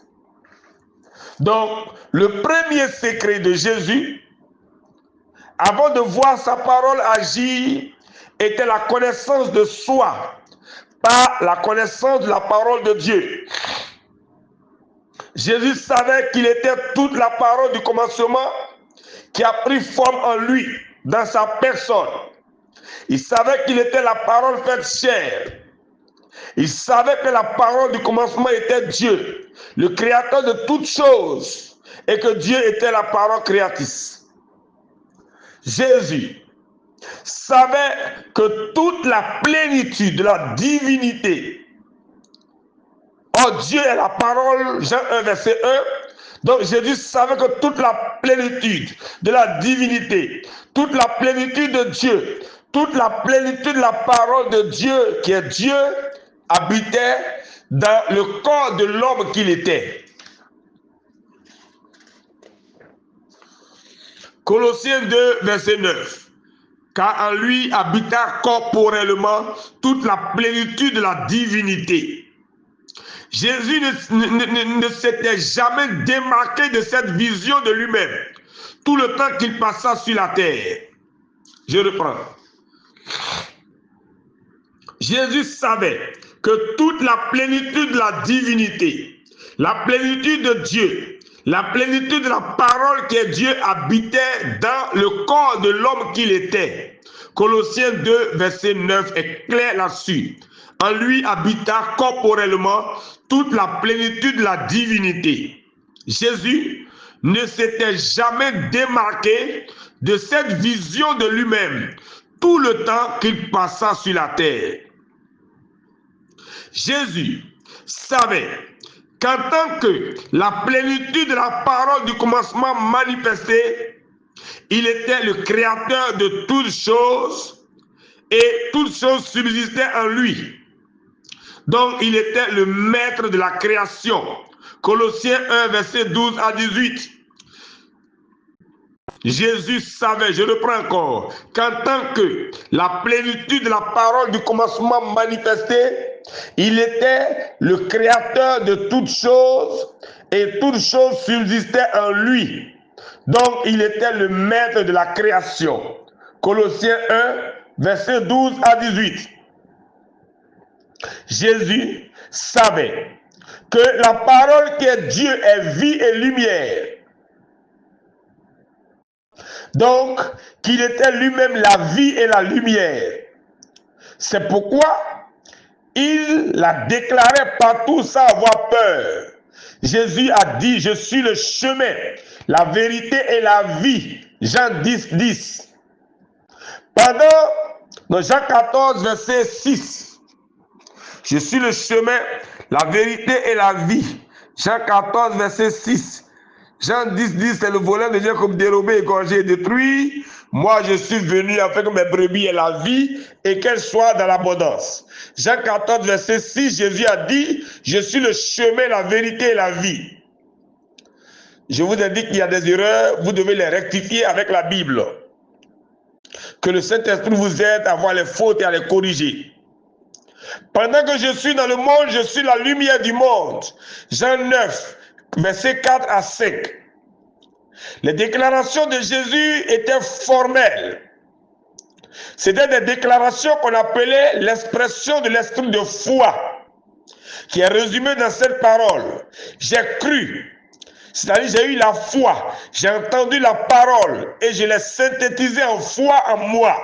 Donc, le premier secret de Jésus, avant de voir sa parole agir, était la connaissance de soi, par la connaissance de la parole de Dieu. Jésus savait qu'il était toute la parole du commencement qui a pris forme en lui, dans sa personne. Il savait qu'il était la parole faite chair. Il savait que la parole du commencement était Dieu, le créateur de toutes choses, et que Dieu était la parole créatrice. Jésus savait que toute la plénitude de la divinité, oh, Dieu est la parole, Jean 1, verset 1. Donc Jésus savait que toute la plénitude de la divinité, toute la plénitude de Dieu, toute la plénitude de la parole de Dieu, qui est Dieu, habitait dans le corps de l'homme qu'il était. Colossiens 2, verset 9. Car en lui habita corporellement toute la plénitude de la divinité. Jésus ne s'était jamais démarqué de cette vision de lui-même tout le temps qu'il passa sur la terre. Je reprends. Jésus savait que toute la plénitude de la divinité, la plénitude de Dieu, la plénitude de la parole qui est Dieu habitait dans le corps de l'homme qu'il était. Colossiens 2, verset 9 est clair là-dessus. En lui habita corporellement toute la plénitude de la divinité. Jésus ne s'était jamais démarqué de cette vision de lui-même tout le temps qu'il passa sur la terre. Jésus savait qu'en tant que la plénitude de la parole du commencement manifestée, il était le créateur de toutes choses et toutes choses subsistaient en lui. Donc il était le maître de la création. Colossiens 1, verset 12 à 18. Jésus savait, je reprends encore, qu'en tant que la plénitude de la parole du commencement manifestée, il était le créateur de toutes choses et toutes choses subsistaient en lui. Donc il était le maître de la création. Colossiens 1, verset 12 à 18. Jésus savait que la parole qui est Dieu est vie et lumière. Donc, qu'il était lui-même la vie et la lumière. C'est pourquoi il l'a déclaré partout sans avoir peur. Jésus a dit, je suis le chemin, la vérité et la vie. Jean 10, 10. Dans Jean 14, verset 6. Je suis le chemin, la vérité et la vie. Jean 14, verset 6. Jean 10, 10, c'est le voleur de Dieu comme dérobé, égorgé et détruit. Moi, je suis venu afin que mes brebis aient la vie et qu'elles soient dans l'abondance. Jean 14, verset 6, Jésus a dit, je suis le chemin, la vérité et la vie. Je vous ai dit qu'il y a des erreurs, vous devez les rectifier avec la Bible. Que le Saint-Esprit vous aide à voir les fautes et à les corriger. Pendant que je suis dans le monde, je suis la lumière du monde. Jean 9, verset 4 à 5. Les déclarations de Jésus étaient formelles. C'était des déclarations qu'on appelait l'expression de l'esprit de foi, qui est résumée dans cette parole. J'ai cru, c'est-à-dire j'ai eu la foi, j'ai entendu la parole et je l'ai synthétisée en foi en moi.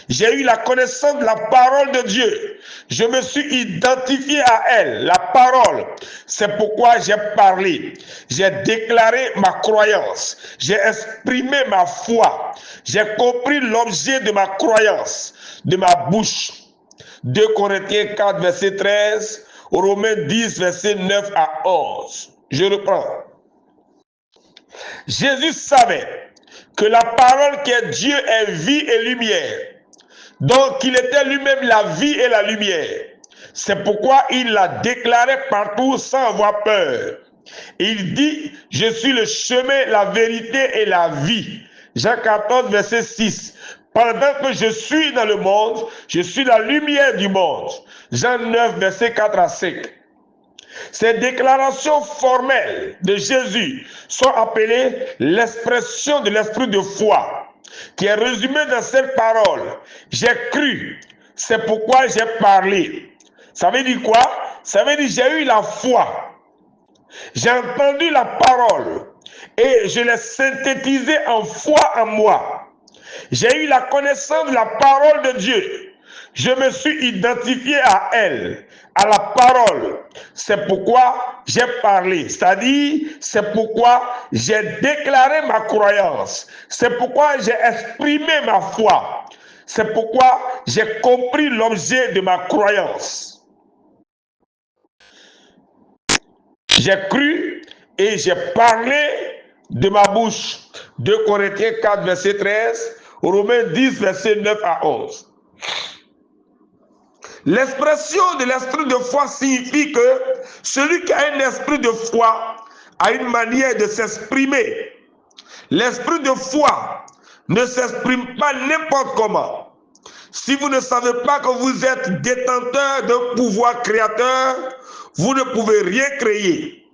J'ai eu la connaissance de la parole de Dieu. Je me suis identifié à elle, la parole. C'est pourquoi j'ai parlé. J'ai déclaré ma croyance. J'ai exprimé ma foi. J'ai compris l'objet de ma croyance, de ma bouche. 2 Corinthiens 4, verset 13. Romains 10, verset 9 à 11. Je reprends. Jésus savait que la parole qui est Dieu est vie et lumière. Donc, il était lui-même la vie et la lumière. C'est pourquoi il l'a déclaré partout sans avoir peur. Il dit, je suis le chemin, la vérité et la vie. Jean 14, verset 6. Pendant que je suis dans le monde, je suis la lumière du monde. Jean 9, verset 4 à 5. Ces déclarations formelles de Jésus sont appelées l'expression de l'esprit de foi, qui est résumée dans cette parole. J'ai cru, c'est pourquoi j'ai parlé. Ça veut dire quoi? Ça veut dire j'ai eu la foi. J'ai entendu la parole et je l'ai synthétisée en foi en moi. J'ai eu la connaissance de la parole de Dieu. Je me suis identifié à elle, à la parole. C'est pourquoi j'ai parlé. C'est-à-dire, c'est pourquoi j'ai déclaré ma croyance. C'est pourquoi j'ai exprimé ma foi. C'est pourquoi j'ai compris l'objet de ma croyance. J'ai cru et j'ai parlé de ma bouche. 2 Corinthiens 4, verset 13, Romains 10, verset 9 à 11. L'expression de l'esprit de foi signifie que celui qui a un esprit de foi a une manière de s'exprimer. L'esprit de foi ne s'exprime pas n'importe comment. Si vous ne savez pas que vous êtes détenteur d'un pouvoir créateur, vous ne pouvez rien créer.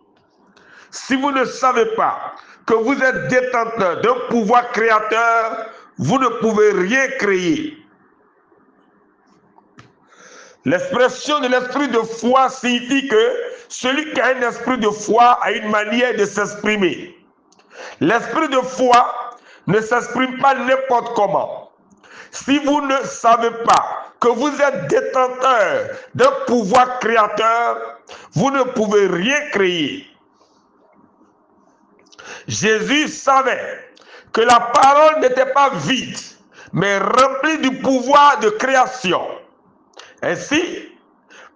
Si vous ne savez pas que vous êtes détenteur d'un pouvoir créateur, vous ne pouvez rien créer. L'expression de l'esprit de foi signifie que celui qui a un esprit de foi a une manière de s'exprimer. L'esprit de foi ne s'exprime pas n'importe comment. Si vous ne savez pas que vous êtes détenteur d'un pouvoir créateur, vous ne pouvez rien créer. Jésus savait que la parole n'était pas vide, mais remplie du pouvoir de création. Ainsi,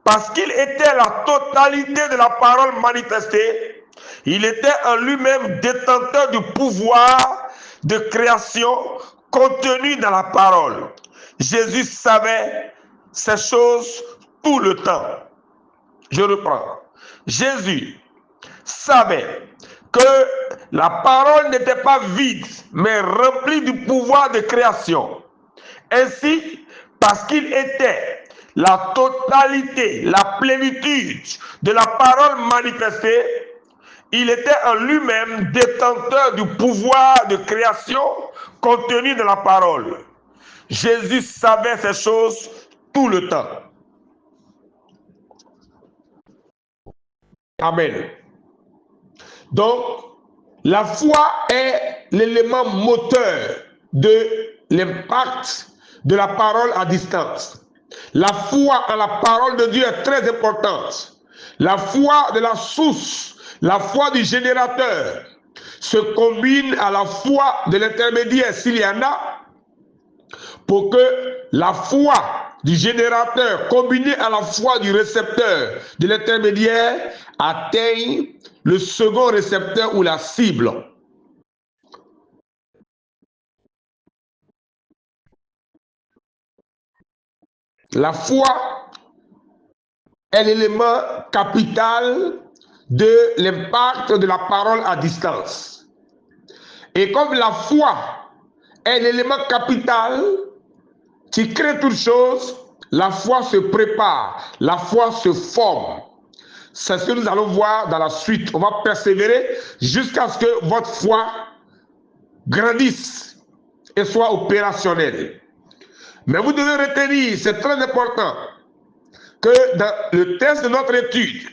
parce qu'il était la totalité de la parole manifestée, il était en lui-même détenteur du pouvoir de création contenu dans la parole. Jésus savait ces choses tout le temps. Je reprends. Jésus savait que la parole n'était pas vide, mais remplie du pouvoir de création. Ainsi, parce qu'il était la totalité, la plénitude de la parole manifestée, il était en lui-même détenteur du pouvoir de création contenu dans la parole. Jésus savait ces choses tout le temps. Amen. Donc, la foi est l'élément moteur de l'impact de la parole à distance. La foi en la parole de Dieu est très importante. La foi de la source, la foi du générateur se combine à la foi de l'intermédiaire s'il y en a, pour que la foi du générateur combinée à la foi du récepteur de l'intermédiaire atteigne le second récepteur ou la cible. La foi est l'élément capital de l'impact de la parole à distance. Et comme la foi est l'élément capital qui crée toute chose, la foi se prépare, la foi se forme. C'est ce que nous allons voir dans la suite. On va persévérer jusqu'à ce que votre foi grandisse et soit opérationnelle. Mais vous devez retenir, c'est très important, que dans le texte de notre étude,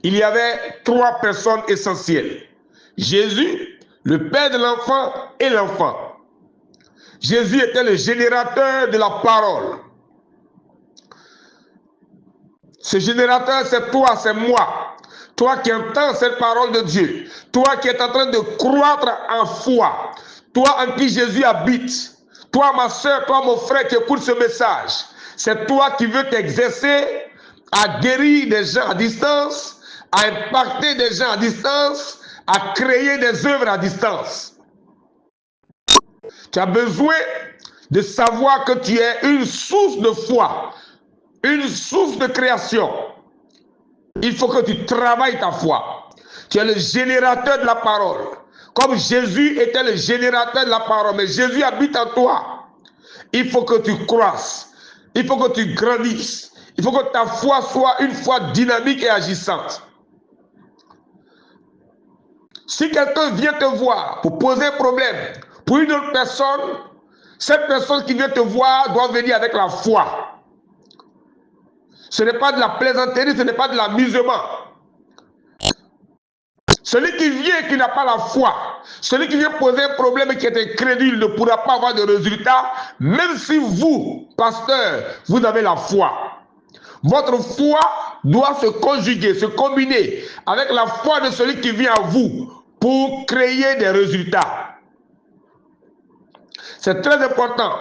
il y avait 3 personnes essentielles. Jésus, le père de l'enfant et l'enfant. Jésus était le générateur de la parole. Ce générateur, c'est toi, c'est moi. Toi qui entends cette parole de Dieu. Toi qui es en train de croître en foi. Toi en qui Jésus habite. Toi, ma soeur, toi, mon frère qui écoute ce message. C'est toi qui veux t'exercer à guérir des gens à distance, à impacter des gens à distance, à créer des œuvres à distance. Tu as besoin de savoir que tu es une source de foi, une source de création. Il faut que tu travailles ta foi. Tu es le générateur de la parole. Comme Jésus était le générateur de la parole, mais Jésus habite en toi. Il faut que tu croisses. Il faut que tu grandisses. Il faut que ta foi soit une foi dynamique et agissante. Si quelqu'un vient te voir pour poser un problème pour une autre personne, cette personne qui vient te voir doit venir avec la foi. Ce n'est pas de la plaisanterie, ce n'est pas de l'amusement. Celui qui vient et qui n'a pas la foi, celui qui vient poser un problème et qui est incrédule ne pourra pas avoir de résultat, même si vous, pasteur, vous avez la foi. Votre foi doit se conjuguer, se combiner avec la foi de celui qui vient à vous pour créer des résultats. C'est très important.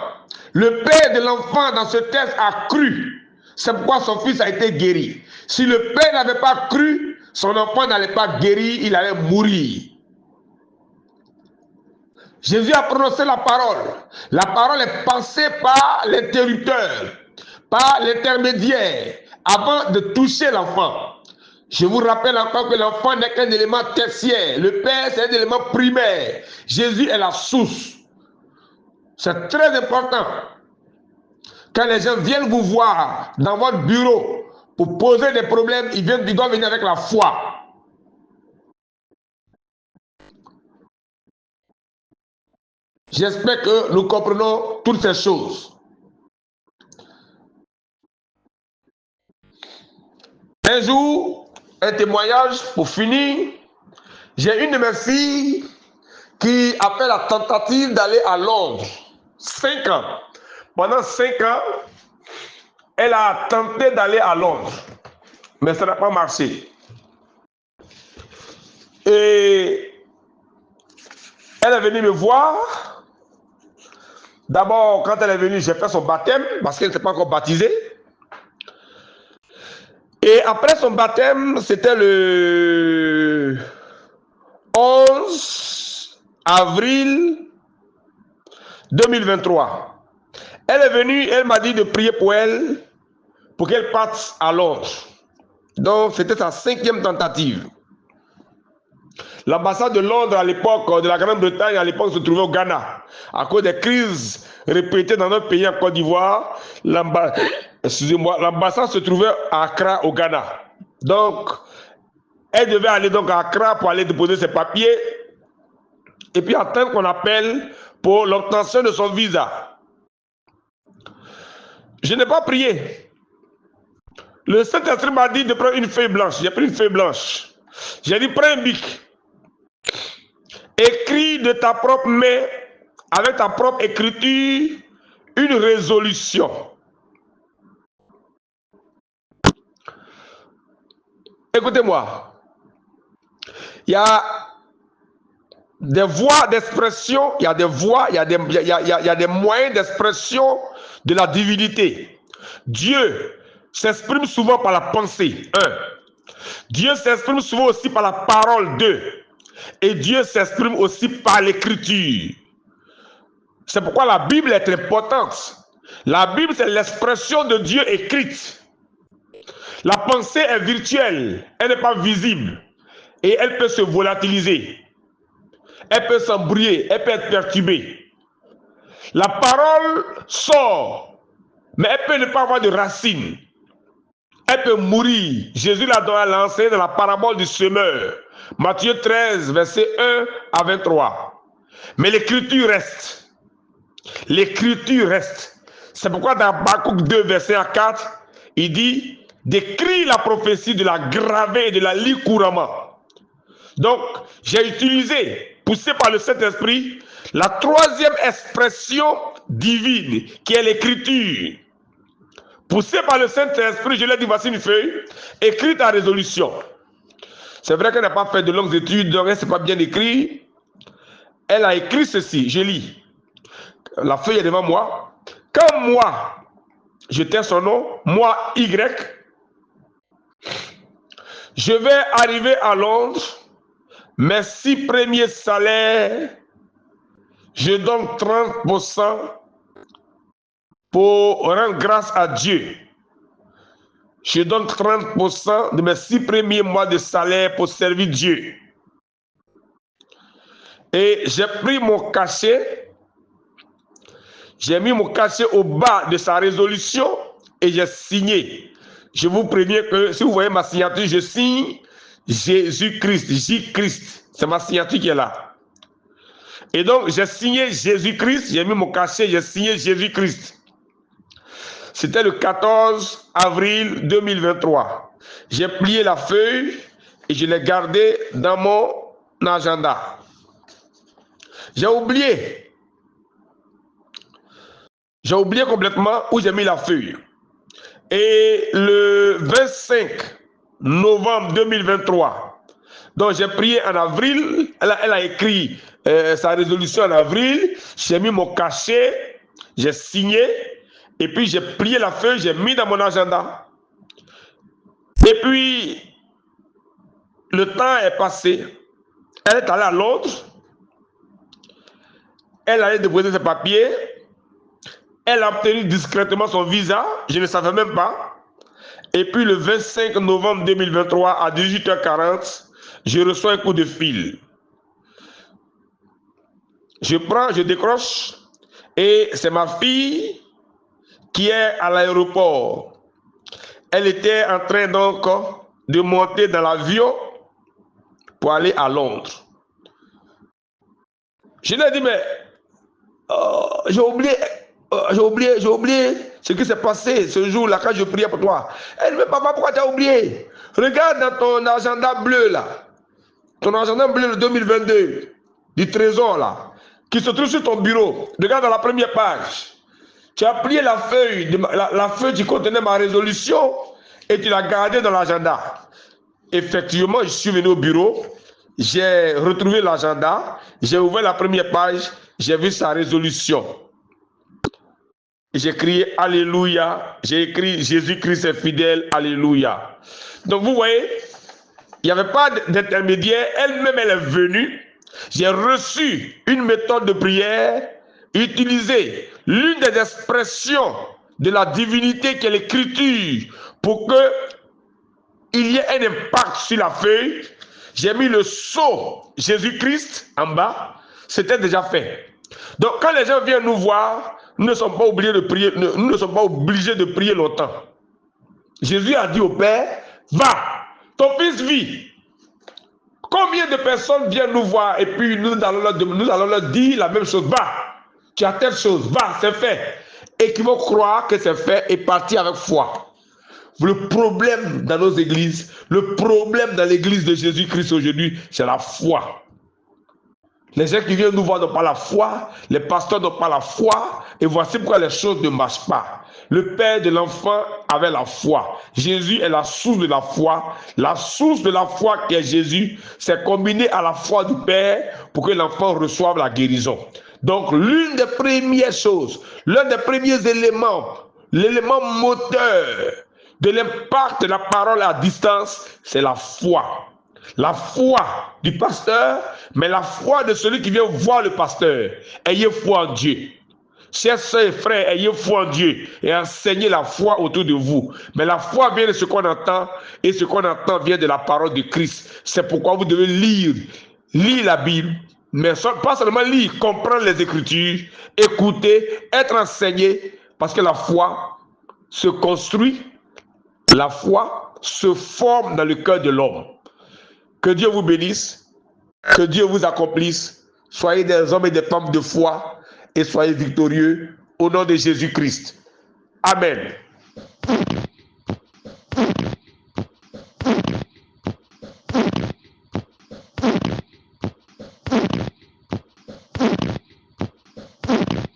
Le père de l'enfant dans ce texte a cru. C'est pourquoi son fils a été guéri. Si le père n'avait pas cru, son enfant n'allait pas guérir, il allait mourir. Jésus a prononcé la parole. La parole est passée par l'interrupteur, par l'intermédiaire, avant de toucher l'enfant. Je vous rappelle encore que l'enfant n'est qu'un élément tertiaire. Le père, c'est un élément primaire. Jésus est la source. C'est très important. Quand les gens viennent vous voir dans votre bureau pour poser des problèmes, ils doivent venir avec la foi. J'espère que nous comprenons toutes ces choses. Un jour, un témoignage pour finir. J'ai une de mes filles qui a fait la tentative d'aller à Londres. 5 ans. Pendant 5 ans, elle a tenté d'aller à Londres. Mais ça n'a pas marché. Et elle est venue me voir. D'abord, quand elle est venue, j'ai fait son baptême parce qu'elle n'était pas encore baptisée. Et après son baptême, c'était le 11 avril 2023. Elle est venue, elle m'a dit de prier pour elle, pour qu'elle parte à Londres. Donc, c'était sa 5e tentative. L'ambassade de Londres à l'époque, de la Grande-Bretagne à l'époque, se trouvait au Ghana. À cause des crises répétées dans notre pays en Côte d'Ivoire, l'ambassade se trouvait à Accra au Ghana. Donc, elle devait aller donc à Accra pour aller déposer ses papiers et puis attendre qu'on appelle pour l'obtention de son visa. Je n'ai pas prié. Le Saint-Esprit m'a dit de prendre une feuille blanche. J'ai pris une feuille blanche. J'ai dit, prends un bic. Écris de ta propre main, avec ta propre écriture, une résolution. Écoutez-moi. Il y a des voies d'expression, il y a des voies, il y a des moyens d'expression de la divinité. Dieu s'exprime souvent par la pensée. 1. Dieu s'exprime souvent aussi par la parole. 2. Et Dieu s'exprime aussi par l'écriture. C'est pourquoi la Bible est importante. La Bible, c'est l'expression de Dieu écrite. La pensée est virtuelle, elle n'est pas visible. Et elle peut se volatiliser. Elle peut s'embrouiller, elle peut être perturbée. La parole sort, mais elle peut ne pas avoir de racines. Elle peut mourir. Jésus l'a lancé dans la parabole du semeur. Matthieu 13, verset 1 à 23. Mais l'écriture reste. L'écriture reste. C'est pourquoi dans Habakkuk 2, verset 4, il dit d'écrire la prophétie, de la graver et de la lire couramment. Donc, j'ai utilisé, poussé par le Saint-Esprit, la 3e expression divine, qui est l'écriture. Poussé par le Saint-Esprit, je lui ai dit, voici une feuille, écris ta résolution. C'est vrai qu'elle n'a pas fait de longues études, donc elle ne s'est pas bien écrit. Elle a écrit ceci, je lis. La feuille est devant moi. Quand moi, je tais son nom, moi, Y, je vais arriver à Londres, mes 6 premiers salaires, je donne 30% pour rendre grâce à Dieu. Je donne 30% de mes 6 premiers mois de salaire pour servir Dieu. Et j'ai pris mon cachet, j'ai mis mon cachet au bas de sa résolution et j'ai signé. je vous préviens que si vous voyez ma signature, je signe Jésus-Christ, J-Christ. C'est ma signature qui est là. Et donc, j'ai signé Jésus-Christ, j'ai mis mon cachet, j'ai signé Jésus-Christ. C'était le 14 avril 2023. J'ai plié la feuille et je l'ai gardée dans mon agenda. J'ai oublié complètement où j'ai mis la feuille. Et le 25 novembre 2023, donc j'ai prié en avril, elle a écrit sa résolution en avril, j'ai mis mon cachet, j'ai signé, et puis j'ai plié la feuille, j'ai mis dans mon agenda. Et puis, le temps est passé, elle est allée à Londres, elle allait déposer ses papiers, elle a obtenu discrètement son visa, je ne savais même pas. Et puis le 25 novembre 2023 à 18h40, je reçois un coup de fil. Je décroche et c'est ma fille qui est à l'aéroport. Elle était en train donc de monter dans l'avion pour aller à Londres. Je lui ai dit, mais j'ai oublié ce qui s'est passé ce jour-là quand je priais pour toi. Elle me dit, papa, pourquoi tu as oublié? Regarde dans ton agenda bleu là, ton agenda bleu de 2022, du trésor là, qui se trouve sur ton bureau. Regarde dans la première page. Tu as plié la feuille, la feuille qui contenait ma résolution et tu l'as gardée dans l'agenda. Effectivement, je suis venu au bureau, j'ai retrouvé l'agenda, j'ai ouvert la première page, j'ai vu sa résolution. J'ai crié Alléluia, j'ai écrit Jésus-Christ est fidèle, Alléluia. Donc vous voyez, il n'y avait pas d'intermédiaire, elle-même elle est venue. J'ai reçu une méthode de prière, utilisée l'une des expressions de la divinité qui est l'écriture pour qu'il y ait un impact sur la feuille. J'ai mis le sceau Jésus-Christ en bas, c'était déjà fait. Donc quand les gens viennent nous voir, nous ne sommes pas obligés de prier, nous ne sommes pas obligés de prier longtemps. Jésus a dit au Père, va, ton fils vit. Combien de personnes viennent nous voir et puis nous allons leur dire la même chose, va, tu as telle chose, va, c'est fait. Et qui vont croire que c'est fait et partir avec foi. Le problème dans nos églises, le problème dans l'église de Jésus-Christ aujourd'hui, c'est la foi. Les gens qui viennent nous voir n'ont pas la foi, les pasteurs n'ont pas la foi, et voici pourquoi les choses ne marchent pas. Le père de l'enfant avait la foi. Jésus est la source de la foi. La source de la foi qui est Jésus, c'est combiné à la foi du père pour que l'enfant reçoive la guérison. Donc l'une des premières choses, l'un des premiers éléments, l'élément moteur de l'impact de la parole à distance, c'est la foi. La foi du pasteur, mais la foi de celui qui vient voir le pasteur. Ayez foi en Dieu. Chers sœurs et frères, ayez foi en Dieu et enseignez la foi autour de vous. Mais la foi vient de ce qu'on entend et ce qu'on entend vient de la parole de Christ. C'est pourquoi vous devez lire la Bible, mais pas seulement lire, comprendre les Écritures, écouter, être enseigné, parce que la foi se construit, la foi se forme dans le cœur de l'homme. Que Dieu vous bénisse, que Dieu vous accomplisse. Soyez des hommes et des femmes de foi et soyez victorieux au nom de Jésus-Christ. Amen.